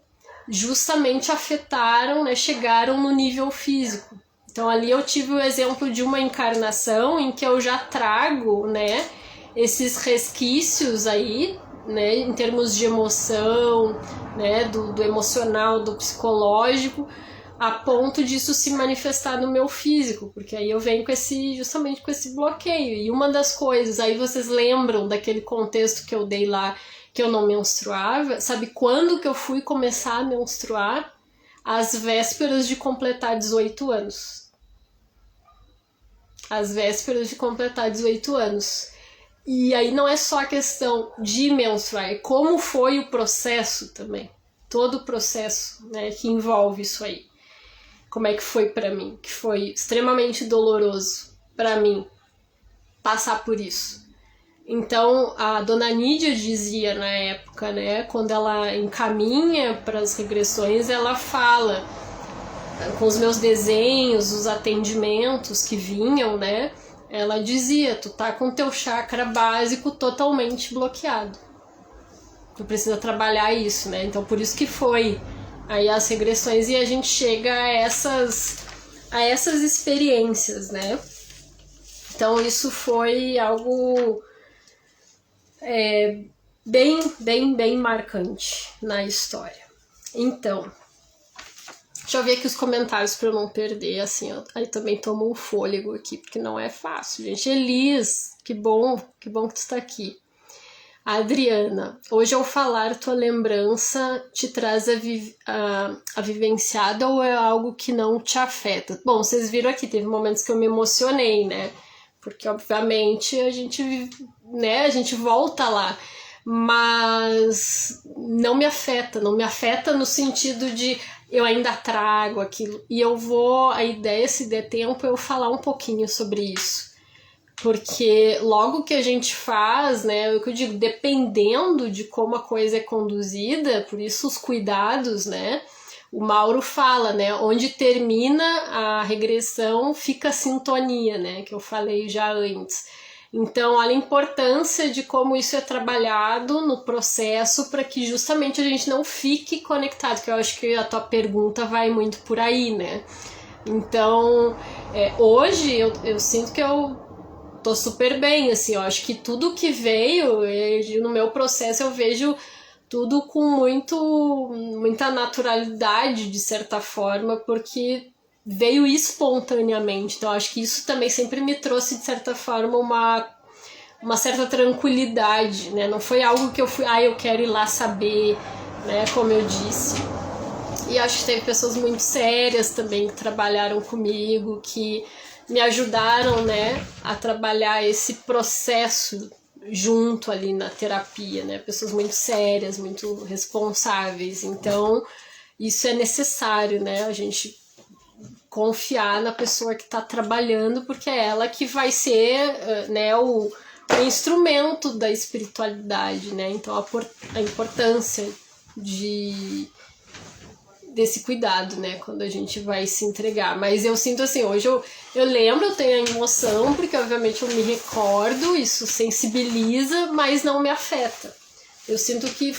justamente afetaram, né, chegaram no nível físico. Então ali eu tive o exemplo de uma encarnação em que eu já trago, né, esses resquícios aí, né, em termos de emoção, né, do emocional, do psicológico, a ponto disso se manifestar no meu físico, porque aí eu venho com justamente com esse bloqueio. E uma das coisas, aí vocês lembram daquele contexto que eu dei lá, que eu não menstruava? Sabe quando que eu fui começar a menstruar? Às vésperas de completar 18 anos. Às vésperas de completar 18 anos. E aí não é só a questão de menstruar, é como foi o processo também. Todo o processo, né, que envolve isso aí. Como é que foi pra mim? Que foi extremamente doloroso pra mim passar por isso. Então, a dona Nídia dizia na época, né, quando ela encaminha para as regressões, ela fala com os meus desenhos, os atendimentos que vinham, né, ela dizia, tu tá com teu chakra básico totalmente bloqueado. Tu precisa trabalhar isso, né? Então, por isso que foi aí as regressões e a gente chega a essas experiências, né? Então isso foi algo bem marcante na história. Então, deixa eu ver aqui os comentários para eu não perder, assim, ó. Aí também tomo um fôlego aqui, porque não é fácil, gente. Elis, que bom que tu está aqui. A Adriana, hoje ao falar tua lembrança te traz a vivenciada ou é algo que não te afeta? Bom, vocês viram aqui, teve momentos que eu me emocionei, né? Porque obviamente a gente volta lá, mas não me afeta no sentido de eu ainda trago aquilo. E eu vou, a ideia, se der tempo, eu falar um pouquinho sobre isso. Porque logo que a gente faz, né, o que eu digo, dependendo de como a coisa é conduzida, por isso os cuidados, né, o Mauro fala, né, onde termina a regressão fica a sintonia, né, que eu falei já antes. Então, olha a importância de como isso é trabalhado no processo para que justamente a gente não fique conectado, que eu acho que a tua pergunta vai muito por aí, né. Então, hoje eu sinto que eu tô super bem, assim, eu acho que tudo que veio, no meu processo eu vejo tudo com muita naturalidade, de certa forma, porque veio espontaneamente, então eu acho que isso também sempre me trouxe, de certa forma, uma certa tranquilidade, né, não foi algo que eu fui, eu quero ir lá saber, né, como eu disse. E acho que teve pessoas muito sérias também que trabalharam comigo, que me ajudaram, né, a trabalhar esse processo junto ali na terapia, né, pessoas muito sérias, muito responsáveis. Então, isso é necessário, né, a gente confiar na pessoa que está trabalhando, porque é ela que vai ser, né, o instrumento da espiritualidade, né, então a importância desse cuidado, né, quando a gente vai se entregar. Mas eu sinto assim, hoje eu lembro, eu tenho a emoção, porque obviamente eu me recordo, isso sensibiliza, mas não me afeta. Eu sinto que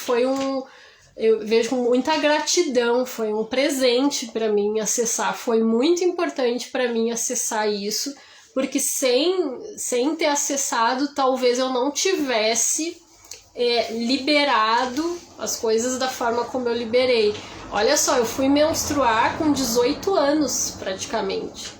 eu vejo com muita gratidão, foi um presente para mim acessar, foi muito importante para mim acessar isso, porque sem ter acessado, talvez eu não tivesse liberado as coisas da forma como eu liberei. Olha só, eu fui menstruar com 18 anos praticamente.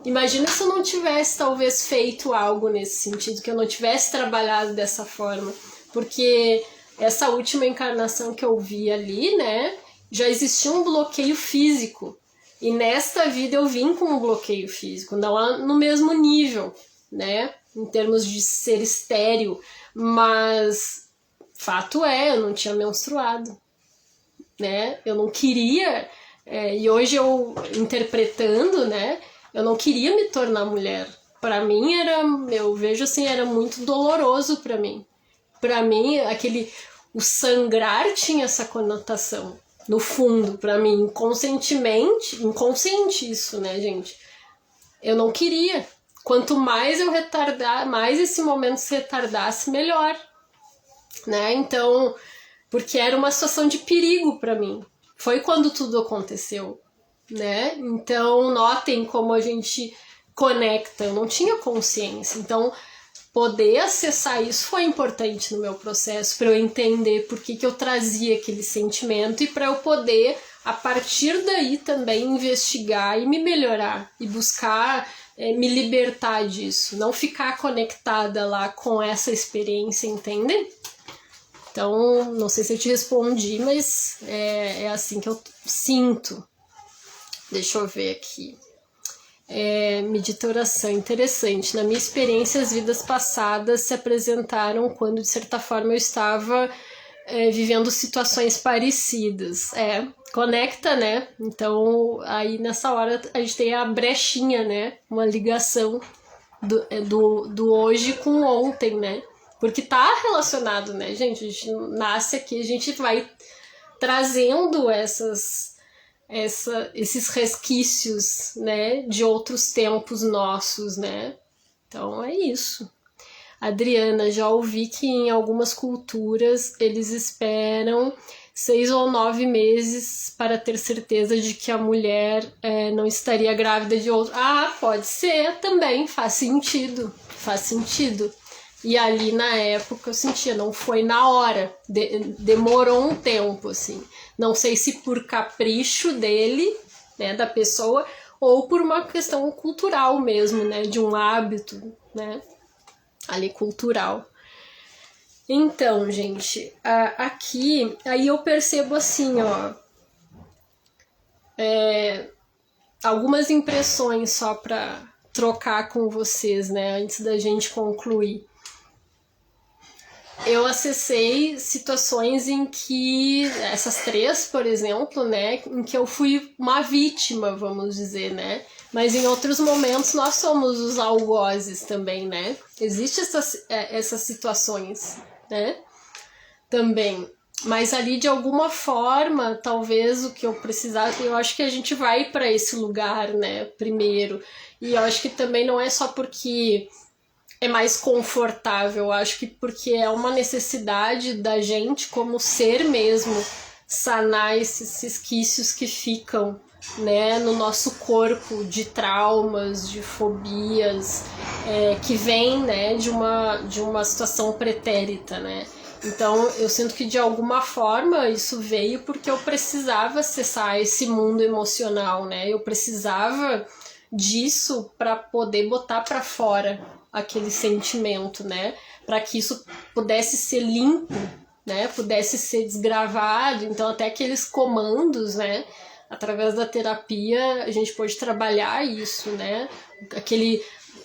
Imagina se eu não tivesse talvez feito algo nesse sentido, que eu não tivesse trabalhado dessa forma, porque essa última encarnação que eu vi ali, né, já existia um bloqueio físico, e nesta vida eu vim com um bloqueio físico, não no mesmo nível, né, em termos de ser estéril, mas fato eu não tinha menstruado, né, eu não queria, e hoje eu interpretando, né, eu não queria me tornar mulher. Para mim eu vejo assim, era muito doloroso para mim. Para mim, o sangrar tinha essa conotação. No fundo, para mim, inconsciente isso, né, gente? Eu não queria. quanto mais eu retardar, mais esse momento se retardasse, melhor, né? Então, porque era uma situação de perigo para mim. Foi quando tudo aconteceu, né? Então, notem como a gente conecta. Eu não tinha consciência. Então, poder acessar isso foi importante no meu processo, para eu entender por que eu trazia aquele sentimento e para eu poder, a partir daí, também investigar e me melhorar e buscar me libertar disso, não ficar conectada lá com essa experiência, entende? Então, não sei se eu te respondi, mas é assim que eu sinto. Deixa eu ver aqui. Meditação, interessante. Na minha experiência, as vidas passadas se apresentaram quando, de certa forma, eu estava vivendo situações parecidas. Conecta, né? Então, aí nessa hora a gente tem a brechinha, né? Uma ligação do hoje com ontem, né? Porque tá relacionado, né, gente? A gente nasce aqui, a gente vai trazendo esses resquícios, né, de outros tempos nossos, né? Então é isso. Adriana, já ouvi que em algumas culturas eles esperam 6 ou 9 meses para ter certeza de que a mulher não estaria grávida de outro. Ah, pode ser também, faz sentido. E ali na época eu sentia, não foi na hora, demorou um tempo, assim. Não sei se por capricho dele, né, da pessoa, ou por uma questão cultural mesmo, né, de um hábito, né, ali cultural. Então, gente, aqui, aí eu percebo assim, ó, algumas impressões só para trocar com vocês, né, antes da gente concluir. Eu acessei situações em que, essas 3, por exemplo, né, em que eu fui uma vítima, vamos dizer, né, mas em outros momentos nós somos os algozes também, né, existem essas situações, né, também, mas ali de alguma forma, talvez o que eu precisava, eu acho que a gente vai para esse lugar, né, primeiro, e eu acho que também não é só porque é mais confortável, acho que porque é uma necessidade da gente como ser mesmo sanar esses resquícios que ficam, né, no nosso corpo de traumas, de fobias, que vem, né, de uma situação pretérita, né. Então eu sinto que de alguma forma isso veio porque eu precisava acessar esse mundo emocional, né, eu precisava disso para poder botar para fora aquele sentimento, né, para que isso pudesse ser limpo, né, pudesse ser desgravado. Então até aqueles comandos, né, através da terapia a gente pode trabalhar isso, né,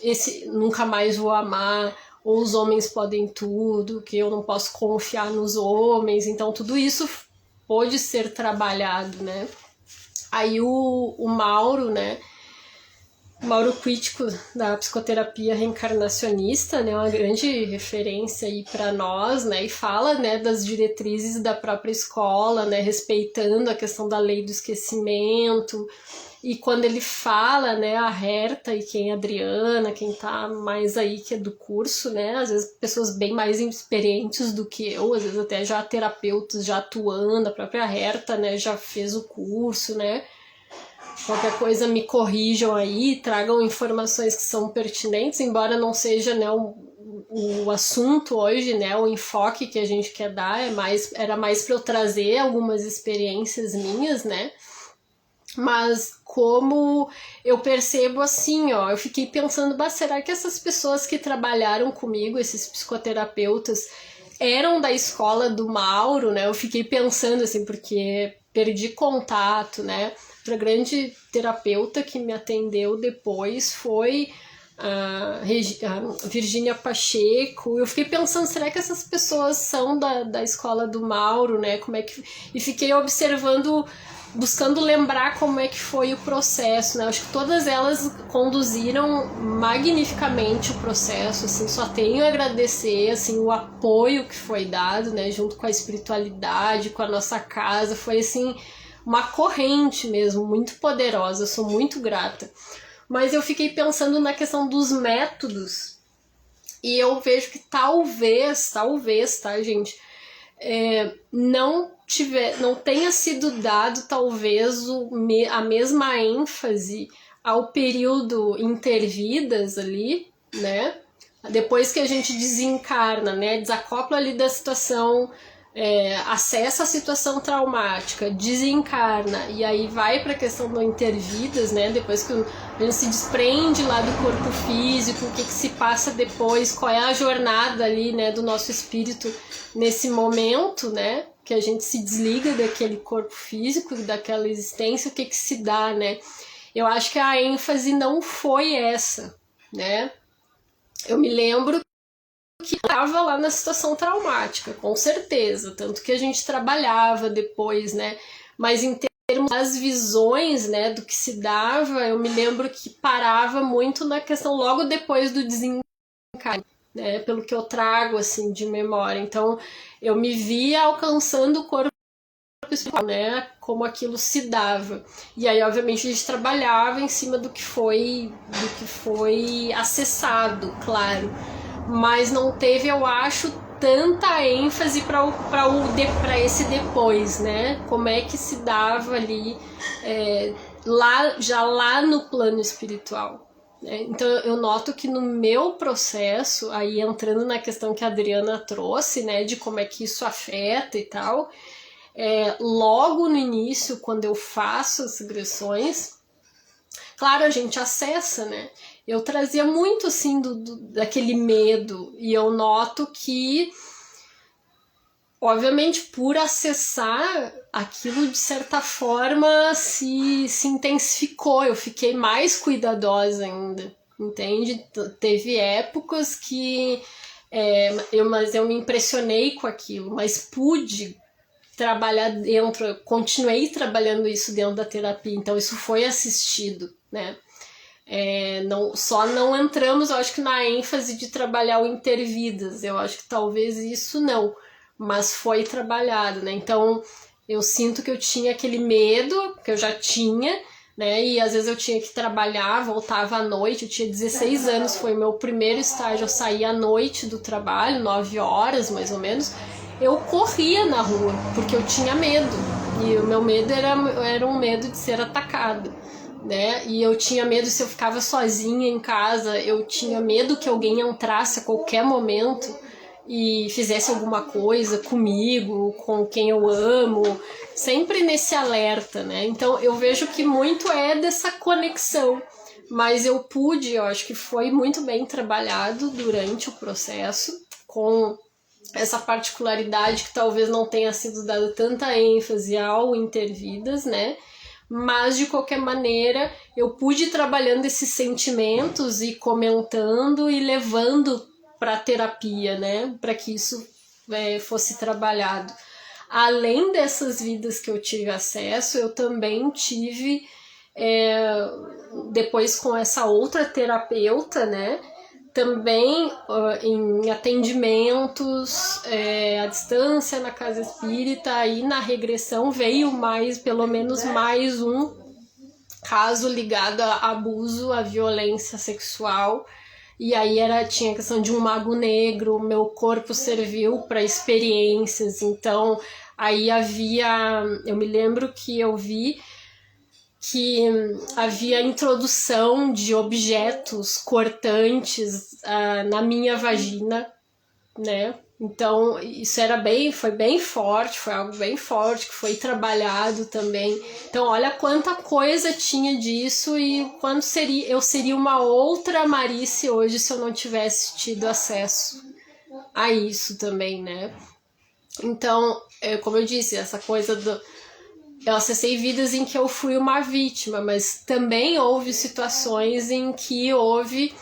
esse nunca mais vou amar, ou os homens podem tudo, que eu não posso confiar nos homens, então tudo isso pode ser trabalhado, né. Aí o Mauro, né, Mauro Crítico, da psicoterapia reencarnacionista, né, uma grande referência aí para nós, né, e fala, né, das diretrizes da própria escola, né, respeitando a questão da lei do esquecimento. E quando ele fala, né, a Herta e quem é a Adriana, quem tá mais aí que é do curso, né, às vezes pessoas bem mais experientes do que eu, às vezes até já terapeutas já atuando, a própria Herta, né, já fez o curso, né. Qualquer coisa me corrijam aí, tragam informações que são pertinentes, embora não seja, né, o assunto hoje, né, o enfoque que a gente quer dar, era mais para eu trazer algumas experiências minhas, né, mas como eu percebo assim, ó, eu fiquei pensando, será que essas pessoas que trabalharam comigo, esses psicoterapeutas, eram da escola do Mauro, né, eu fiquei pensando assim, porque perdi contato, né. Outra grande terapeuta que me atendeu depois foi a Virgínia Pacheco. Eu fiquei pensando, será que essas pessoas são da escola do Mauro, né? E fiquei observando, buscando lembrar como é que foi o processo, né? Acho que todas elas conduziram magnificamente o processo, assim, só tenho a agradecer, assim, o apoio que foi dado, né? Junto com a espiritualidade, com a nossa casa, foi, assim, uma corrente mesmo, muito poderosa, eu sou muito grata. Mas eu fiquei pensando na questão dos métodos, e eu vejo que talvez, tá, gente, não tenha sido dado, talvez, a mesma ênfase ao período intervidas ali, né? Depois que a gente desencarna, né? Desacopla ali da situação, acessa a situação traumática, desencarna, e aí vai para a questão do intervidas, né? Depois que a gente se desprende lá do corpo físico, o que se passa depois, qual é a jornada ali, né, do nosso espírito nesse momento, né? Que a gente se desliga daquele corpo físico, daquela existência, o que se dá, né? Eu acho que a ênfase não foi essa, né? Eu me lembro que estava lá na situação traumática, com certeza, tanto que a gente trabalhava depois, né? Mas em termos das visões, né, do que se dava, eu me lembro que parava muito na questão logo depois do desencarne, né? Pelo que eu trago, assim, de memória. Então, eu me via alcançando o corpo espiritual, né? Como aquilo se dava. E aí, obviamente, a gente trabalhava em cima do que foi acessado, claro. Mas não teve, eu acho, tanta ênfase para esse depois, né? Como é que se dava ali, lá no plano espiritual. Né? Então eu noto que no meu processo, aí entrando na questão que a Adriana trouxe, né, de como é que isso afeta e tal, logo no início, quando eu faço as regressões, claro, a gente acessa, né? Eu trazia muito, assim, daquele medo, e eu noto que, obviamente, por acessar, aquilo, de certa forma, se intensificou, eu fiquei mais cuidadosa ainda, entende? Teve épocas que mas eu me impressionei com aquilo, mas pude trabalhar dentro, continuei trabalhando isso dentro da terapia, então isso foi assistido, né? Só não entramos, eu acho que na ênfase de trabalhar o intervidas, eu acho que talvez isso não, mas foi trabalhado, né? Então eu sinto que eu tinha aquele medo, que eu já tinha, né? E às vezes eu tinha que trabalhar, voltava à noite, eu tinha 16 anos, foi meu primeiro estágio, eu saía à noite do trabalho, 9 horas mais ou menos, eu corria na rua, porque eu tinha medo, e o meu medo era um medo de ser atacado. Né? E eu tinha medo, se eu ficava sozinha em casa, eu tinha medo que alguém entrasse a qualquer momento e fizesse alguma coisa comigo, com quem eu amo, sempre nesse alerta, né? Então eu vejo que muito dessa conexão, mas eu acho que foi muito bem trabalhado durante o processo, com essa particularidade que talvez não tenha sido dada tanta ênfase ao intervidas, né? Mas, de qualquer maneira, eu pude ir trabalhando esses sentimentos e comentando e levando para a terapia, né? Para que isso fosse trabalhado. Além dessas vidas que eu tive acesso, eu também tive, depois com essa outra terapeuta, né? Também em atendimentos à distância na casa espírita, e na regressão veio pelo menos mais um caso ligado a abuso, a violência sexual, e aí tinha a questão de um mago negro, meu corpo serviu para experiências, então aí eu me lembro que eu vi que havia introdução de objetos cortantes na minha vagina, né? Então isso foi bem forte, foi algo bem forte que foi trabalhado também. Então olha quanta coisa tinha disso, e quanto eu seria uma outra Marice hoje se eu não tivesse tido acesso a isso também, né? Então, como eu disse, essa coisa eu acessei vidas em que eu fui uma vítima, mas também houve situações em que houve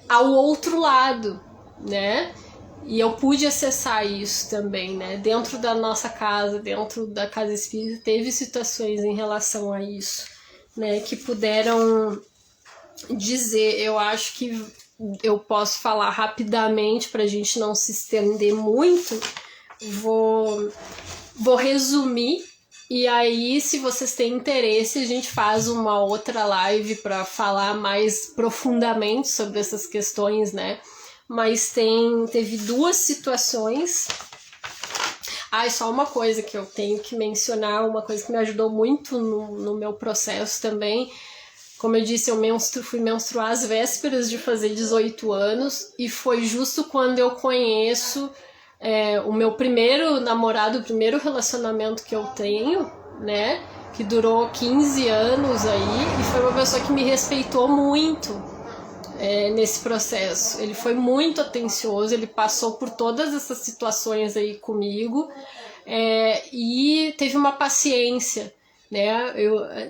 ao outro lado, né? E eu pude acessar isso também, né? Dentro da nossa casa, dentro da casa espírita, teve situações em relação a isso, né? Que puderam dizer, eu acho que eu posso falar rapidamente para a gente não se estender muito, vou resumir, E aí, se vocês têm interesse, a gente faz uma outra live para falar mais profundamente sobre essas questões, né? Mas teve 2 situações. E só uma coisa que eu tenho que mencionar, uma coisa que me ajudou muito no meu processo também. Como eu disse, eu fui menstruar às vésperas de fazer 18 anos e foi justo quando eu conheço o meu primeiro namorado, o primeiro relacionamento que eu tenho, né? Que durou 15 anos aí, e foi uma pessoa que me respeitou muito nesse processo. Ele foi muito atencioso, ele passou por todas essas situações aí comigo e teve uma paciência, né?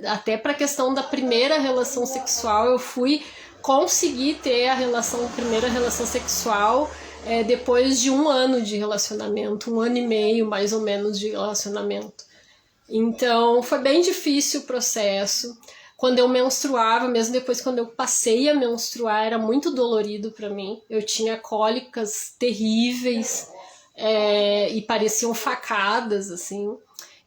Até para a questão da primeira relação sexual, eu fui conseguir ter a primeira relação sexual depois de 1 ano de relacionamento, 1 ano e meio mais ou menos de relacionamento. Então foi bem difícil o processo. Quando eu menstruava, mesmo depois quando eu passei a menstruar, era muito dolorido para mim. Eu tinha cólicas terríveis e pareciam facadas, assim.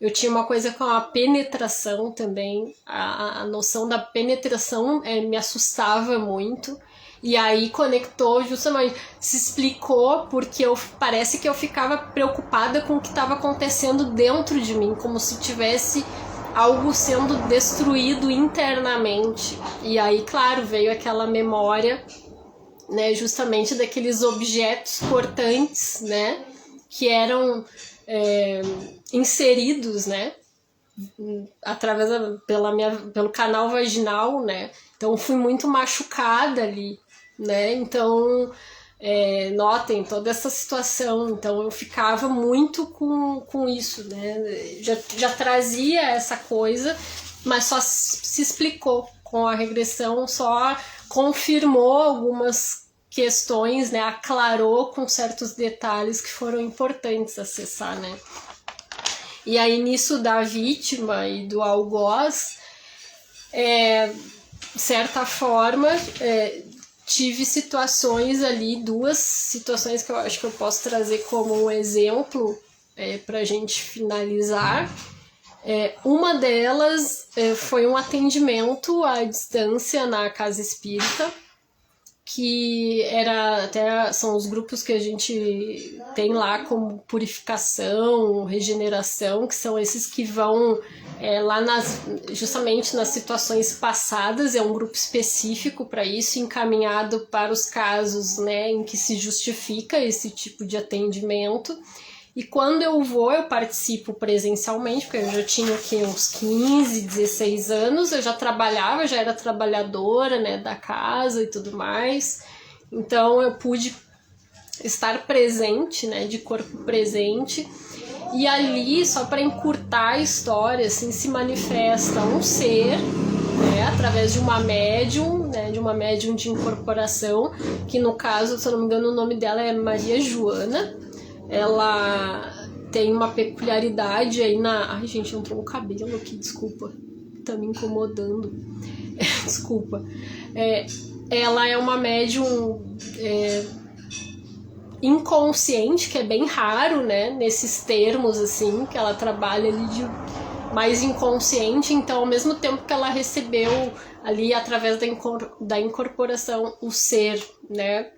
Eu tinha uma coisa com a penetração também. A noção da penetração me assustava muito. E aí conectou justamente, se explicou porque parece que eu ficava preocupada com o que estava acontecendo dentro de mim, como se tivesse algo sendo destruído internamente. E aí, claro, veio aquela memória, né, justamente daqueles objetos cortantes, né, que eram inseridos, né, através pelo canal vaginal, né. Então fui muito machucada ali, né. Então notem toda essa situação. Então eu ficava muito com isso, né? Já trazia essa coisa, mas só se explicou com a regressão, só confirmou algumas questões, né? Aclarou com certos detalhes que foram importantes acessar, né? E aí nisso da vítima e do algoz, de certa forma, tive situações ali, 2 situações que eu acho que eu posso trazer como um exemplo pra gente finalizar. Uma delas foi um atendimento à distância na casa espírita, que são os grupos que a gente tem lá como purificação, regeneração, que são esses que vão lá justamente nas situações passadas. É um grupo específico para isso, encaminhado para os casos, né, em que se justifica esse tipo de atendimento. E quando eu participo presencialmente, porque eu já tinha aqui uns 15, 16 anos, eu já trabalhava, já era trabalhadora, né, da casa e tudo mais. Então eu pude estar presente, né, de corpo presente. E ali, só para encurtar a história, assim, se manifesta um ser, né, através de uma médium, né, de uma médium de incorporação, que no caso, se eu não me engano, o nome dela é Maria Joana. Ela tem uma peculiaridade aí Ai, gente, entrou um cabelo aqui, desculpa. Tá me incomodando. Desculpa. Ela é uma médium inconsciente, que é bem raro, né? Nesses termos, assim, que ela trabalha ali de mais inconsciente. Então, ao mesmo tempo que ela recebeu ali, através da incorporação, o ser, né,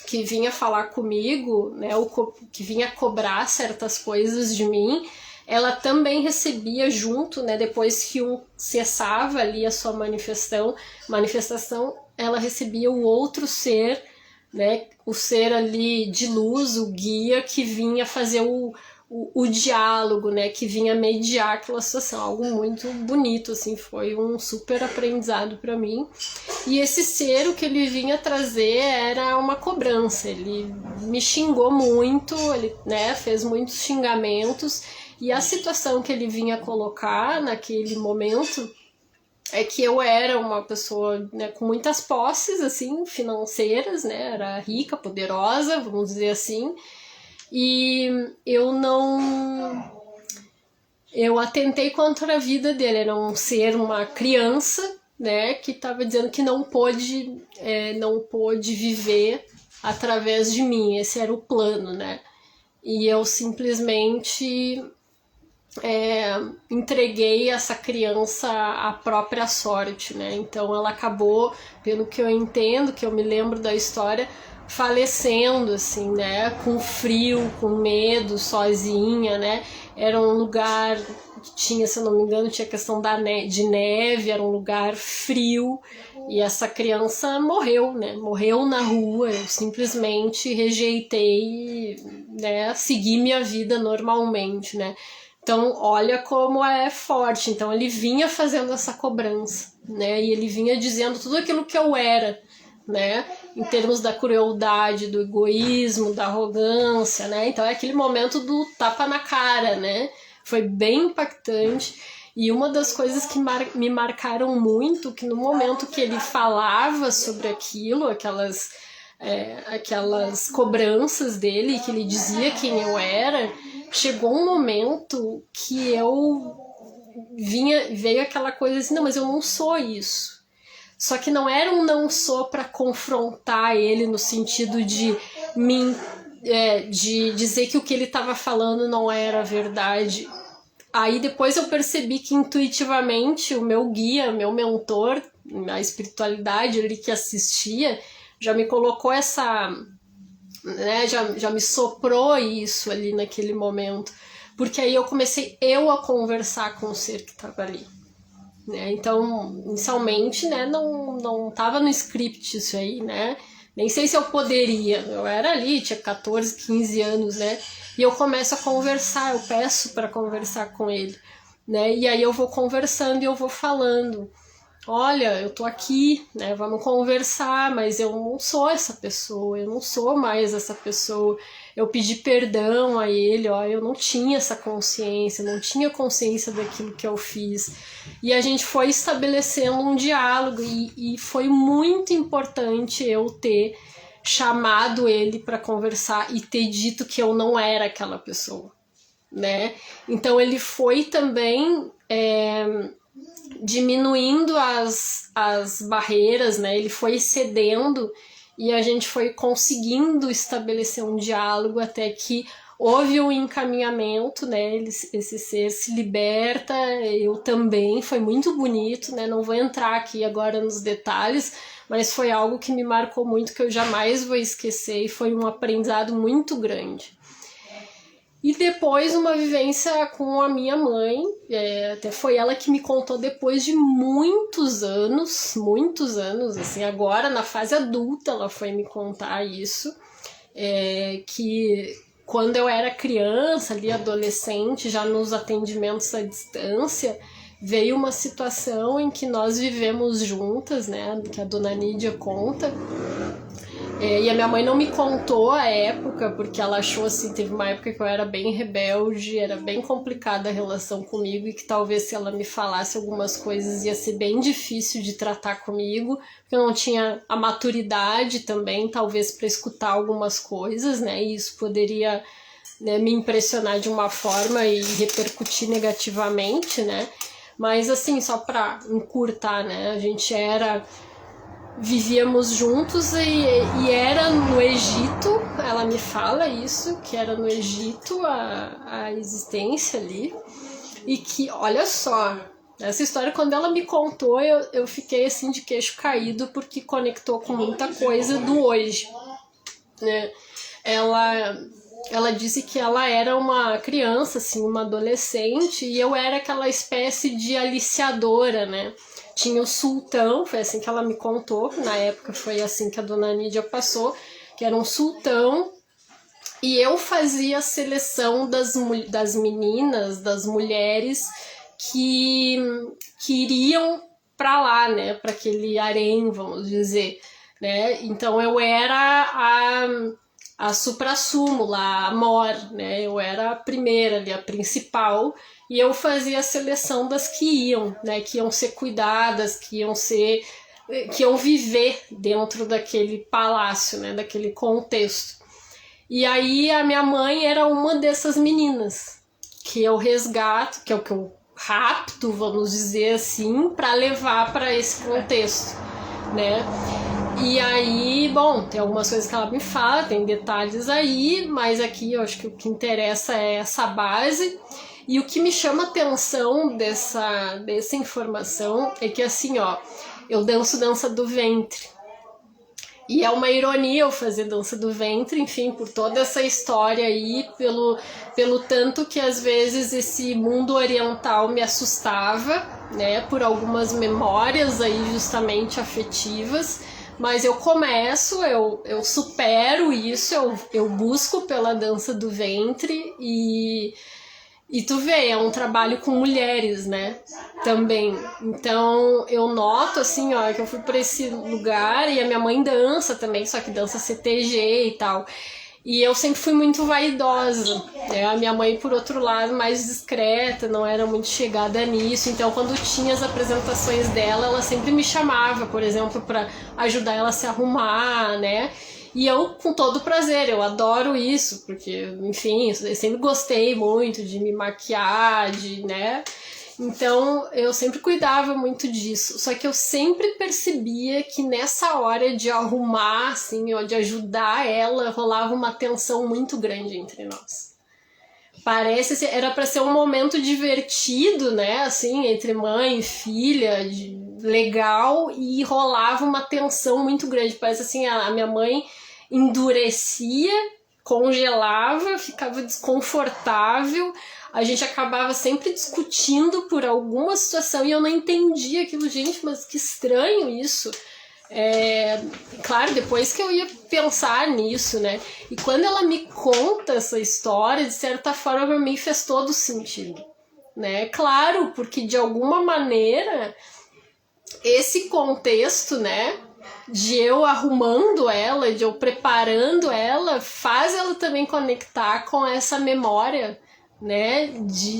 que vinha falar comigo, né, que vinha cobrar certas coisas de mim, ela também recebia junto, né, depois que cessava ali a sua manifestação, ela recebia o outro ser, né, o ser ali de luz, o guia, que vinha fazer o diálogo, né, que vinha mediar aquela situação, algo muito bonito, assim, foi um super aprendizado para mim. E esse ser, o que ele vinha trazer era uma cobrança, ele me xingou muito, ele, né, fez muitos xingamentos, e a situação que ele vinha colocar naquele momento é que eu era uma pessoa, né, com muitas posses, assim, financeiras, né, era rica, poderosa, vamos dizer assim, e eu atentei contra a vida dele. Era um ser, uma criança, né, que estava dizendo que não pôde viver através de mim. Esse era o plano, né, e eu simplesmente entreguei essa criança à própria sorte, né? Então ela acabou, pelo que eu entendo, que eu me lembro da história, falecendo, assim, né? Com frio, com medo, sozinha, né? Era um lugar que tinha, se eu não me engano, tinha questão de neve, era um lugar frio, e essa criança morreu, né? Morreu na rua, eu simplesmente rejeitei, né? Segui minha vida normalmente, né? Então, olha como é forte. Então, ele vinha fazendo essa cobrança, né? E ele vinha dizendo tudo aquilo que eu era, né? Em termos da crueldade, do egoísmo, da arrogância, né? Então, é aquele momento do tapa na cara, né? Foi bem impactante. E uma das coisas que me marcaram muito, que no momento que ele falava sobre aquilo, aquelas cobranças dele, que ele dizia quem eu era, chegou um momento que veio aquela coisa assim, não, mas eu não sou isso. Só que não era um não sou para confrontar ele no sentido de dizer que o que ele estava falando não era verdade. Aí depois eu percebi que intuitivamente o meu guia, meu mentor, a espiritualidade ali que assistia, já me colocou essa, né, já me soprou isso ali naquele momento, porque aí eu comecei a conversar com o ser que estava ali, né? Então, inicialmente, né, não estava no script isso aí, né? Nem sei se eu poderia, eu era ali, tinha 14, 15 anos, né? E eu começo a conversar, eu peço para conversar com ele, né? E aí eu vou conversando e eu vou falando, olha, eu tô aqui, né, vamos conversar, mas eu não sou essa pessoa, eu não sou mais essa pessoa. Eu pedi perdão a ele, ó, eu não tinha essa consciência, não tinha consciência daquilo que eu fiz. E a gente foi estabelecendo um diálogo e foi muito importante eu ter chamado ele para conversar e ter dito que eu não era aquela pessoa, né? Então ele foi também diminuindo as barreiras, né? Ele foi cedendo e a gente foi conseguindo estabelecer um diálogo até que houve um encaminhamento, né? Esse ser se liberta, eu também, foi muito bonito, né? Não vou entrar aqui agora nos detalhes, mas foi algo que me marcou muito, que eu jamais vou esquecer, e foi um aprendizado muito grande. E depois uma vivência com a minha mãe, até foi ela que me contou depois de muitos anos, assim, agora na fase adulta ela foi me contar isso, que quando eu era criança, ali adolescente, já nos atendimentos à distância, veio uma situação em que nós vivemos juntas, né, que a dona Nídia conta. E a minha mãe não me contou a época, porque ela achou assim, teve uma época que eu era bem rebelde, era bem complicada a relação comigo, e que talvez se ela me falasse algumas coisas ia ser bem difícil de tratar comigo, porque eu não tinha a maturidade também, talvez, para escutar algumas coisas, né, e isso poderia, né, me impressionar de uma forma e repercutir negativamente, né, mas assim, só para encurtar, né, a gente vivíamos juntos e era no Egito, ela me fala isso, que era no Egito a existência ali, e que, olha só, essa história quando ela me contou, eu fiquei assim de queixo caído, porque conectou com muita coisa do hoje, né? Ela disse que ela era uma criança, assim, uma adolescente, e eu era aquela espécie de aliciadora, né? Tinha o sultão, foi assim que ela me contou, na época foi assim que a dona Nídia passou, que era um sultão, e eu fazia a seleção das meninas, das mulheres que iriam para lá, né, para aquele harém, vamos dizer, né? Então eu era a supra-sumo, a mor, né? Eu era a primeira ali, a principal, e eu fazia a seleção das que iam, né? Que iam ser cuidadas, que iam viver dentro daquele palácio, né? Daquele contexto. E aí a minha mãe era uma dessas meninas que eu resgato, que é o que eu rapto, vamos dizer assim, para levar para esse contexto, né? E aí, bom, tem algumas coisas que ela me fala, tem detalhes aí, mas aqui eu acho que o que interessa é essa base. E o que me chama atenção dessa informação é que assim, ó, eu danço dança do ventre. E é uma ironia eu fazer dança do ventre, enfim, por toda essa história aí, pelo tanto que às vezes esse mundo oriental me assustava, né, por algumas memórias aí justamente afetivas, mas eu começo, eu supero isso, eu busco pela dança do ventre e tu vê, é um trabalho com mulheres, né, também. Então, eu noto, assim, ó, que eu fui pra esse lugar e a minha mãe dança também, só que dança CTG e tal. E eu sempre fui muito vaidosa, né? A minha mãe, por outro lado, mais discreta, não era muito chegada nisso. Então, quando tinha as apresentações dela, ela sempre me chamava, por exemplo, para ajudar ela a se arrumar, né? E eu, com todo prazer, eu adoro isso, porque, enfim, eu sempre gostei muito de me maquiar, né? Então, eu sempre cuidava muito disso. Só que eu sempre percebia que nessa hora de arrumar, assim, ou de ajudar ela, rolava uma tensão muito grande entre nós. Parece, era para ser um momento divertido, né, assim, entre mãe e filha, legal, e rolava uma tensão muito grande. Parece assim, a minha mãe endurecia, congelava, ficava desconfortável, a gente acabava sempre discutindo por alguma situação e eu não entendia aquilo, gente, mas que estranho isso. Claro, depois que eu ia pensar nisso, né? E quando ela me conta essa história, de certa forma, para mim fez todo sentido, né? Claro, porque de alguma maneira esse contexto, né, de eu arrumando ela, de eu preparando ela, faz ela também conectar com essa memória, né,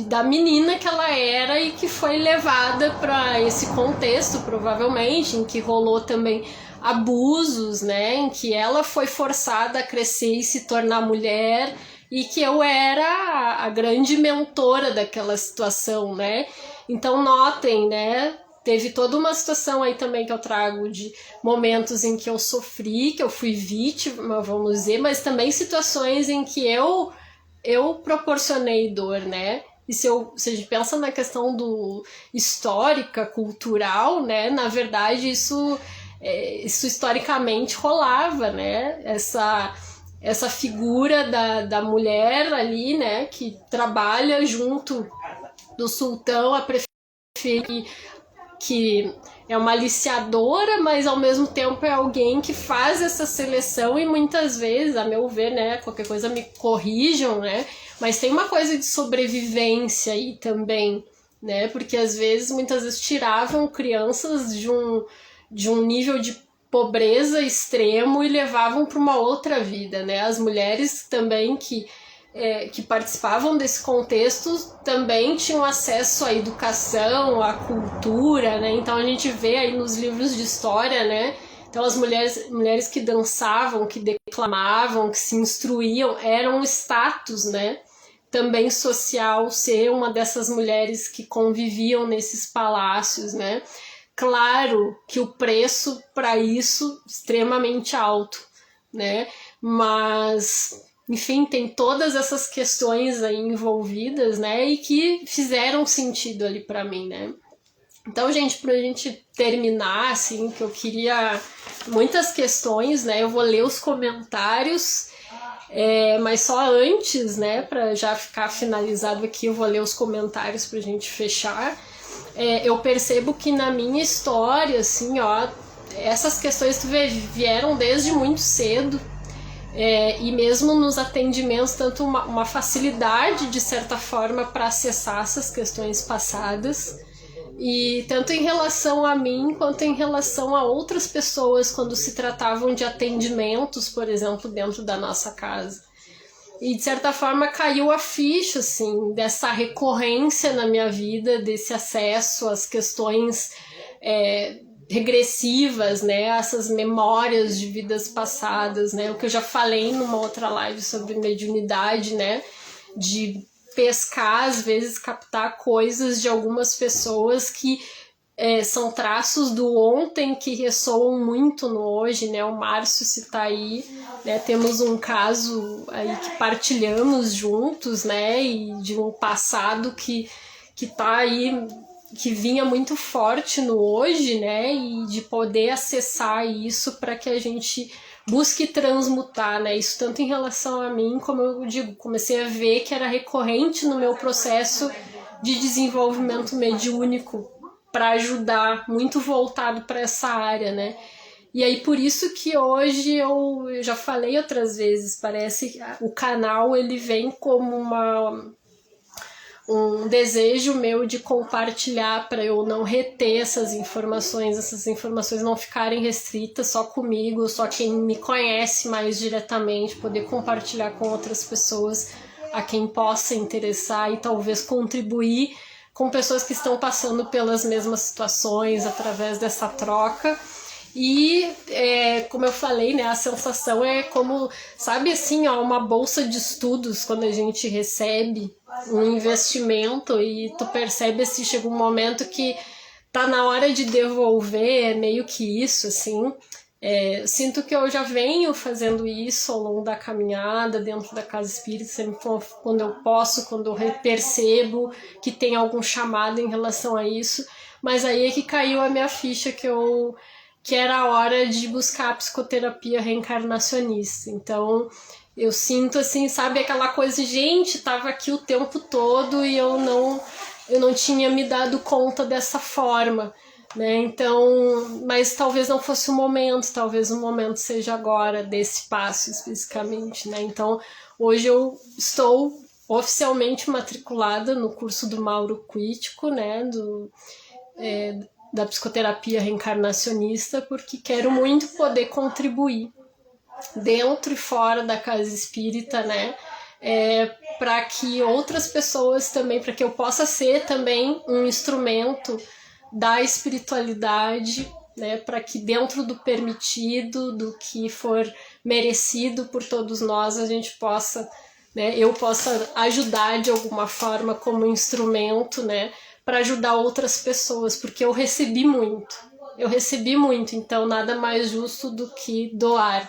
da menina que ela era e que foi levada para esse contexto, provavelmente, em que rolou também abusos, né, em que ela foi forçada a crescer e se tornar mulher e que eu era a grande mentora daquela situação, né. Então notem, né, teve toda uma situação aí também que eu trago de momentos em que eu sofri, que eu fui vítima, vamos dizer, mas também situações em que eu proporcionei dor, né? E se a gente pensa na questão do histórica, cultural, né? Na verdade, isso historicamente rolava, né? Essa figura da mulher ali, né? Que trabalha junto do sultão, a prefeita, que é uma aliciadora, mas ao mesmo tempo é alguém que faz essa seleção e muitas vezes, a meu ver, né, qualquer coisa me corrijam, né, mas tem uma coisa de sobrevivência aí também, né, porque às vezes, muitas vezes tiravam crianças de um nível de pobreza extremo e levavam para uma outra vida, né, as mulheres também que participavam desse contexto também tinham acesso à educação, à cultura, né? Então a gente vê aí nos livros de história, né? Então as mulheres que dançavam, que declamavam, que se instruíam, eram um status, né? Também social, ser uma dessas mulheres que conviviam nesses palácios, né? Claro que o preço para isso é extremamente alto, né? Mas enfim, tem todas essas questões aí envolvidas, né, e que fizeram sentido ali para mim, né. Então, gente, pra gente terminar, assim, que eu queria muitas questões, né, eu vou ler os comentários, mas só antes, né, para já ficar finalizado aqui, eu vou ler os comentários pra gente fechar. Eu percebo que na minha história, assim, ó, essas questões vieram desde muito cedo, e mesmo nos atendimentos, tanto uma facilidade, de certa forma, para acessar essas questões passadas, e tanto em relação a mim, quanto em relação a outras pessoas, quando se tratavam de atendimentos, por exemplo, dentro da nossa casa. E, de certa forma, caiu a ficha, assim, dessa recorrência na minha vida, desse acesso às questões regressivas, né, essas memórias de vidas passadas, né, o que eu já falei numa outra live sobre mediunidade, né, de pescar, às vezes captar coisas de algumas pessoas que são traços do ontem que ressoam muito no hoje, né? O Márcio, se tá aí, né? Temos um caso aí que partilhamos juntos, né? E de um passado que tá aí, que vinha muito forte no hoje, né? E de poder acessar isso para que a gente busque transmutar, né? Isso tanto em relação a mim, como eu digo, comecei a ver que era recorrente no meu processo de desenvolvimento mediúnico, para ajudar, muito voltado para essa área, né? E aí por isso que hoje eu já falei outras vezes, parece que o canal ele vem como um desejo meu de compartilhar, para eu não reter essas informações não ficarem restritas só comigo, só quem me conhece mais diretamente, poder compartilhar com outras pessoas a quem possa interessar e talvez contribuir com pessoas que estão passando pelas mesmas situações através dessa troca. E como eu falei, né, a sensação é como, sabe assim, ó, uma bolsa de estudos, quando a gente recebe um investimento e tu percebe assim, chega um momento que tá na hora de devolver, é meio que isso, assim. Sinto que eu já venho fazendo isso ao longo da caminhada dentro da Casa Espírita, sempre quando eu posso, quando eu percebo que tem algum chamado em relação a isso, mas aí é que caiu a minha ficha que era a hora de buscar a psicoterapia reencarnacionista. Então eu sinto assim, sabe, aquela coisa, gente, tava aqui o tempo todo e eu não tinha me dado conta dessa forma, né? Então, mas talvez não fosse o momento, talvez o momento seja agora, desse passo especificamente, né? Então, hoje eu estou oficialmente matriculada no curso do Mauro Quitico, né? Da psicoterapia reencarnacionista, porque quero muito poder contribuir dentro e fora da Casa Espírita, né? Para que outras pessoas também, para que eu possa ser também um instrumento da espiritualidade, né, para que dentro do permitido, do que for merecido por todos nós, a gente possa, né, eu possa ajudar de alguma forma como instrumento, né, para ajudar outras pessoas, porque eu recebi muito, então nada mais justo do que doar,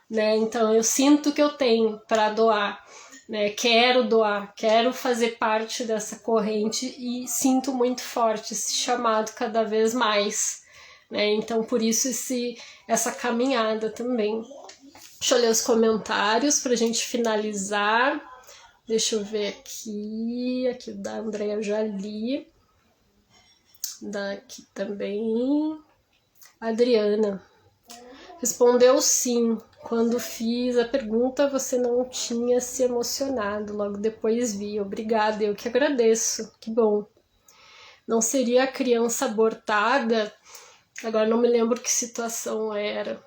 né, então eu sinto que eu tenho para doar, né, quero doar, quero fazer parte dessa corrente e sinto muito forte esse chamado cada vez mais, né? Então por isso essa caminhada também. Deixa eu ler os comentários pra gente finalizar. Deixa eu ver aqui o da Andréia eu já li, daqui também, Adriana respondeu sim. Quando fiz a pergunta, você não tinha se emocionado. Logo depois vi. Obrigada, eu que agradeço. Que bom. Não seria a criança abortada? Agora não me lembro que situação era.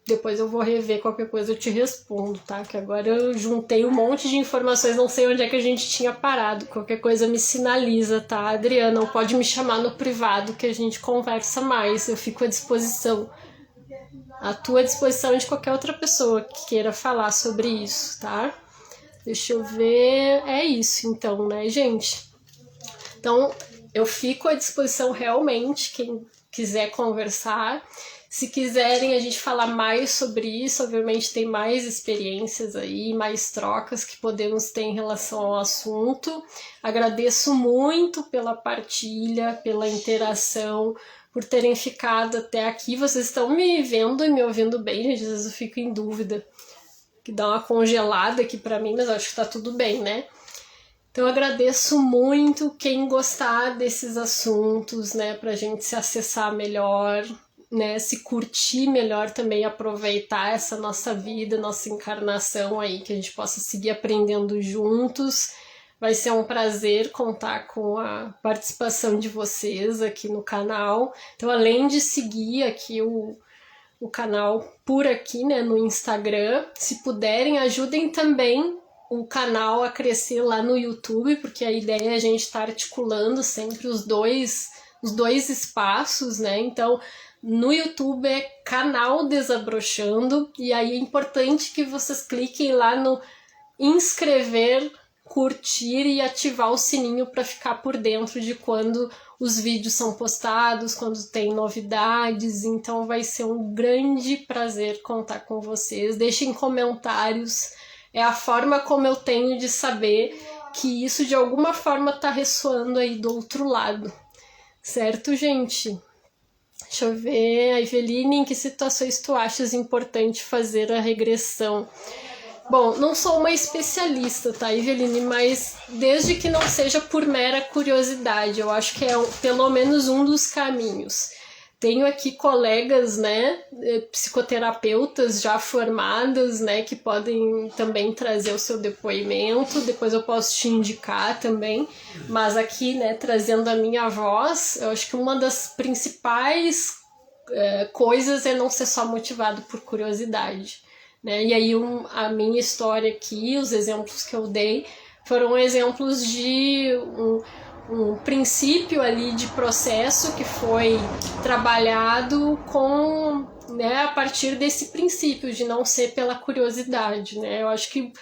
Depois eu vou rever, qualquer coisa eu te respondo, tá? Que agora eu juntei um monte de informações, não sei onde é que a gente tinha parado. Qualquer coisa me sinaliza, tá, Adriana? Ou pode me chamar no privado que a gente conversa mais. Eu fico à disposição. À tua disposição de qualquer outra pessoa que queira falar sobre isso, tá? Deixa eu ver... É isso, então, né, gente? Então, eu fico à disposição realmente, quem quiser conversar. Se quiserem a gente falar mais sobre isso, obviamente tem mais experiências aí, mais trocas que podemos ter em relação ao assunto. Agradeço muito pela partilha, pela interação, por terem ficado até aqui. Vocês estão me vendo e me ouvindo bem, gente? Às vezes eu fico em dúvida, que dá uma congelada aqui pra mim, mas acho que tá tudo bem, né? Então eu agradeço muito quem gostar desses assuntos, né, pra gente se acessar melhor, né, se curtir melhor também, aproveitar essa nossa vida, nossa encarnação aí, que a gente possa seguir aprendendo juntos. Vai ser um prazer contar com a participação de vocês aqui no canal. Então, além de seguir aqui o canal por aqui, né, no Instagram, se puderem, ajudem também o canal a crescer lá no YouTube, porque a ideia é a gente estar articulando sempre os dois espaços, né? Então, no YouTube é canal Desabrochando, e aí é importante que vocês cliquem lá no inscrever curtir e ativar o sininho para ficar por dentro de quando os vídeos são postados, quando tem novidades. Então vai ser um grande prazer contar com vocês. Deixem comentários, é a forma como eu tenho de saber que isso de alguma forma tá ressoando aí do outro lado, certo, gente? Deixa eu ver, a Eveline, em que situações tu achas importante fazer a regressão? Bom, não sou uma especialista, tá, Eveline, mas desde que não seja por mera curiosidade, eu acho que é pelo menos um dos caminhos. Tenho aqui colegas, né, psicoterapeutas já formadas, né, que podem também trazer o seu depoimento, depois eu posso te indicar também, mas aqui, né, trazendo a minha voz, eu acho que uma das principais coisas é não ser só motivado por curiosidade, né, e aí a minha história aqui, os exemplos que eu dei, foram exemplos de um princípio ali de processo que foi trabalhado com, né, a partir desse princípio de não ser pela curiosidade, né? Eu acho que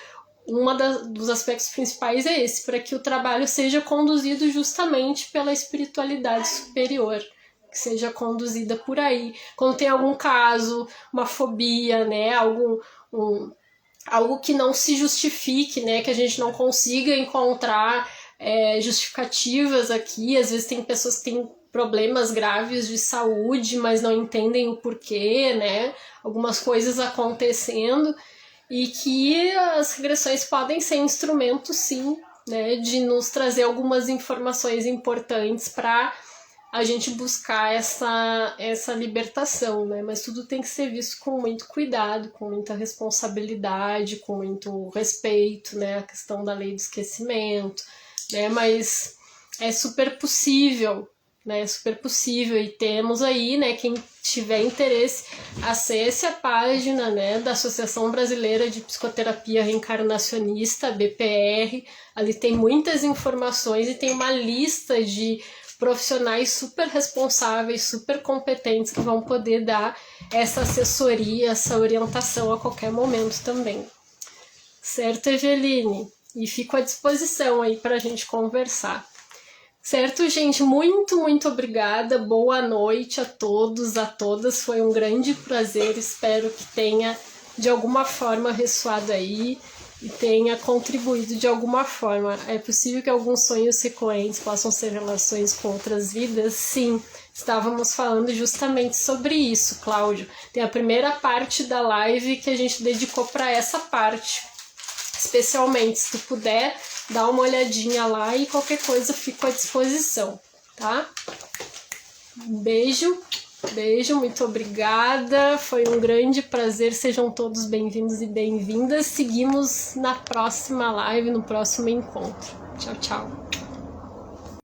dos aspectos principais é esse, para que o trabalho seja conduzido justamente pela espiritualidade superior, que seja conduzida por aí. Quando tem algum caso, uma fobia, né, algo que não se justifique, né, que a gente não consiga encontrar justificativas aqui. Às vezes tem pessoas que têm problemas graves de saúde, mas não entendem o porquê, né? Algumas coisas acontecendo, e que as regressões podem ser instrumentos, sim, né, de nos trazer algumas informações importantes para a gente buscar essa libertação, né? Mas tudo tem que ser visto com muito cuidado, com muita responsabilidade, com muito respeito, né? A questão da lei do esquecimento, né? Mas é super possível, né? É super possível, e temos aí, né, quem tiver interesse, acesse a página, né, da Associação Brasileira de Psicoterapia Reencarnacionista, BPR. Ali tem muitas informações e tem uma lista de profissionais super responsáveis, super competentes, que vão poder dar essa assessoria, essa orientação a qualquer momento também. Certo, Eveline? E fico à disposição aí para a gente conversar. Certo, gente? Muito, muito obrigada. Boa noite a todos, a todas. Foi um grande prazer. Espero que tenha, de alguma forma, ressoado aí e tenha contribuído de alguma forma. É possível que alguns sonhos recorrentes possam ser relações com outras vidas? Sim, estávamos falando justamente sobre isso, Cláudio. Tem a primeira parte da live que a gente dedicou para essa parte. Especialmente, se tu puder, dá uma olhadinha lá, e qualquer coisa fico à disposição, tá? Um beijo, muito obrigada, foi um grande prazer, sejam todos bem-vindos e bem-vindas. Seguimos na próxima live, no próximo encontro. Tchau, tchau.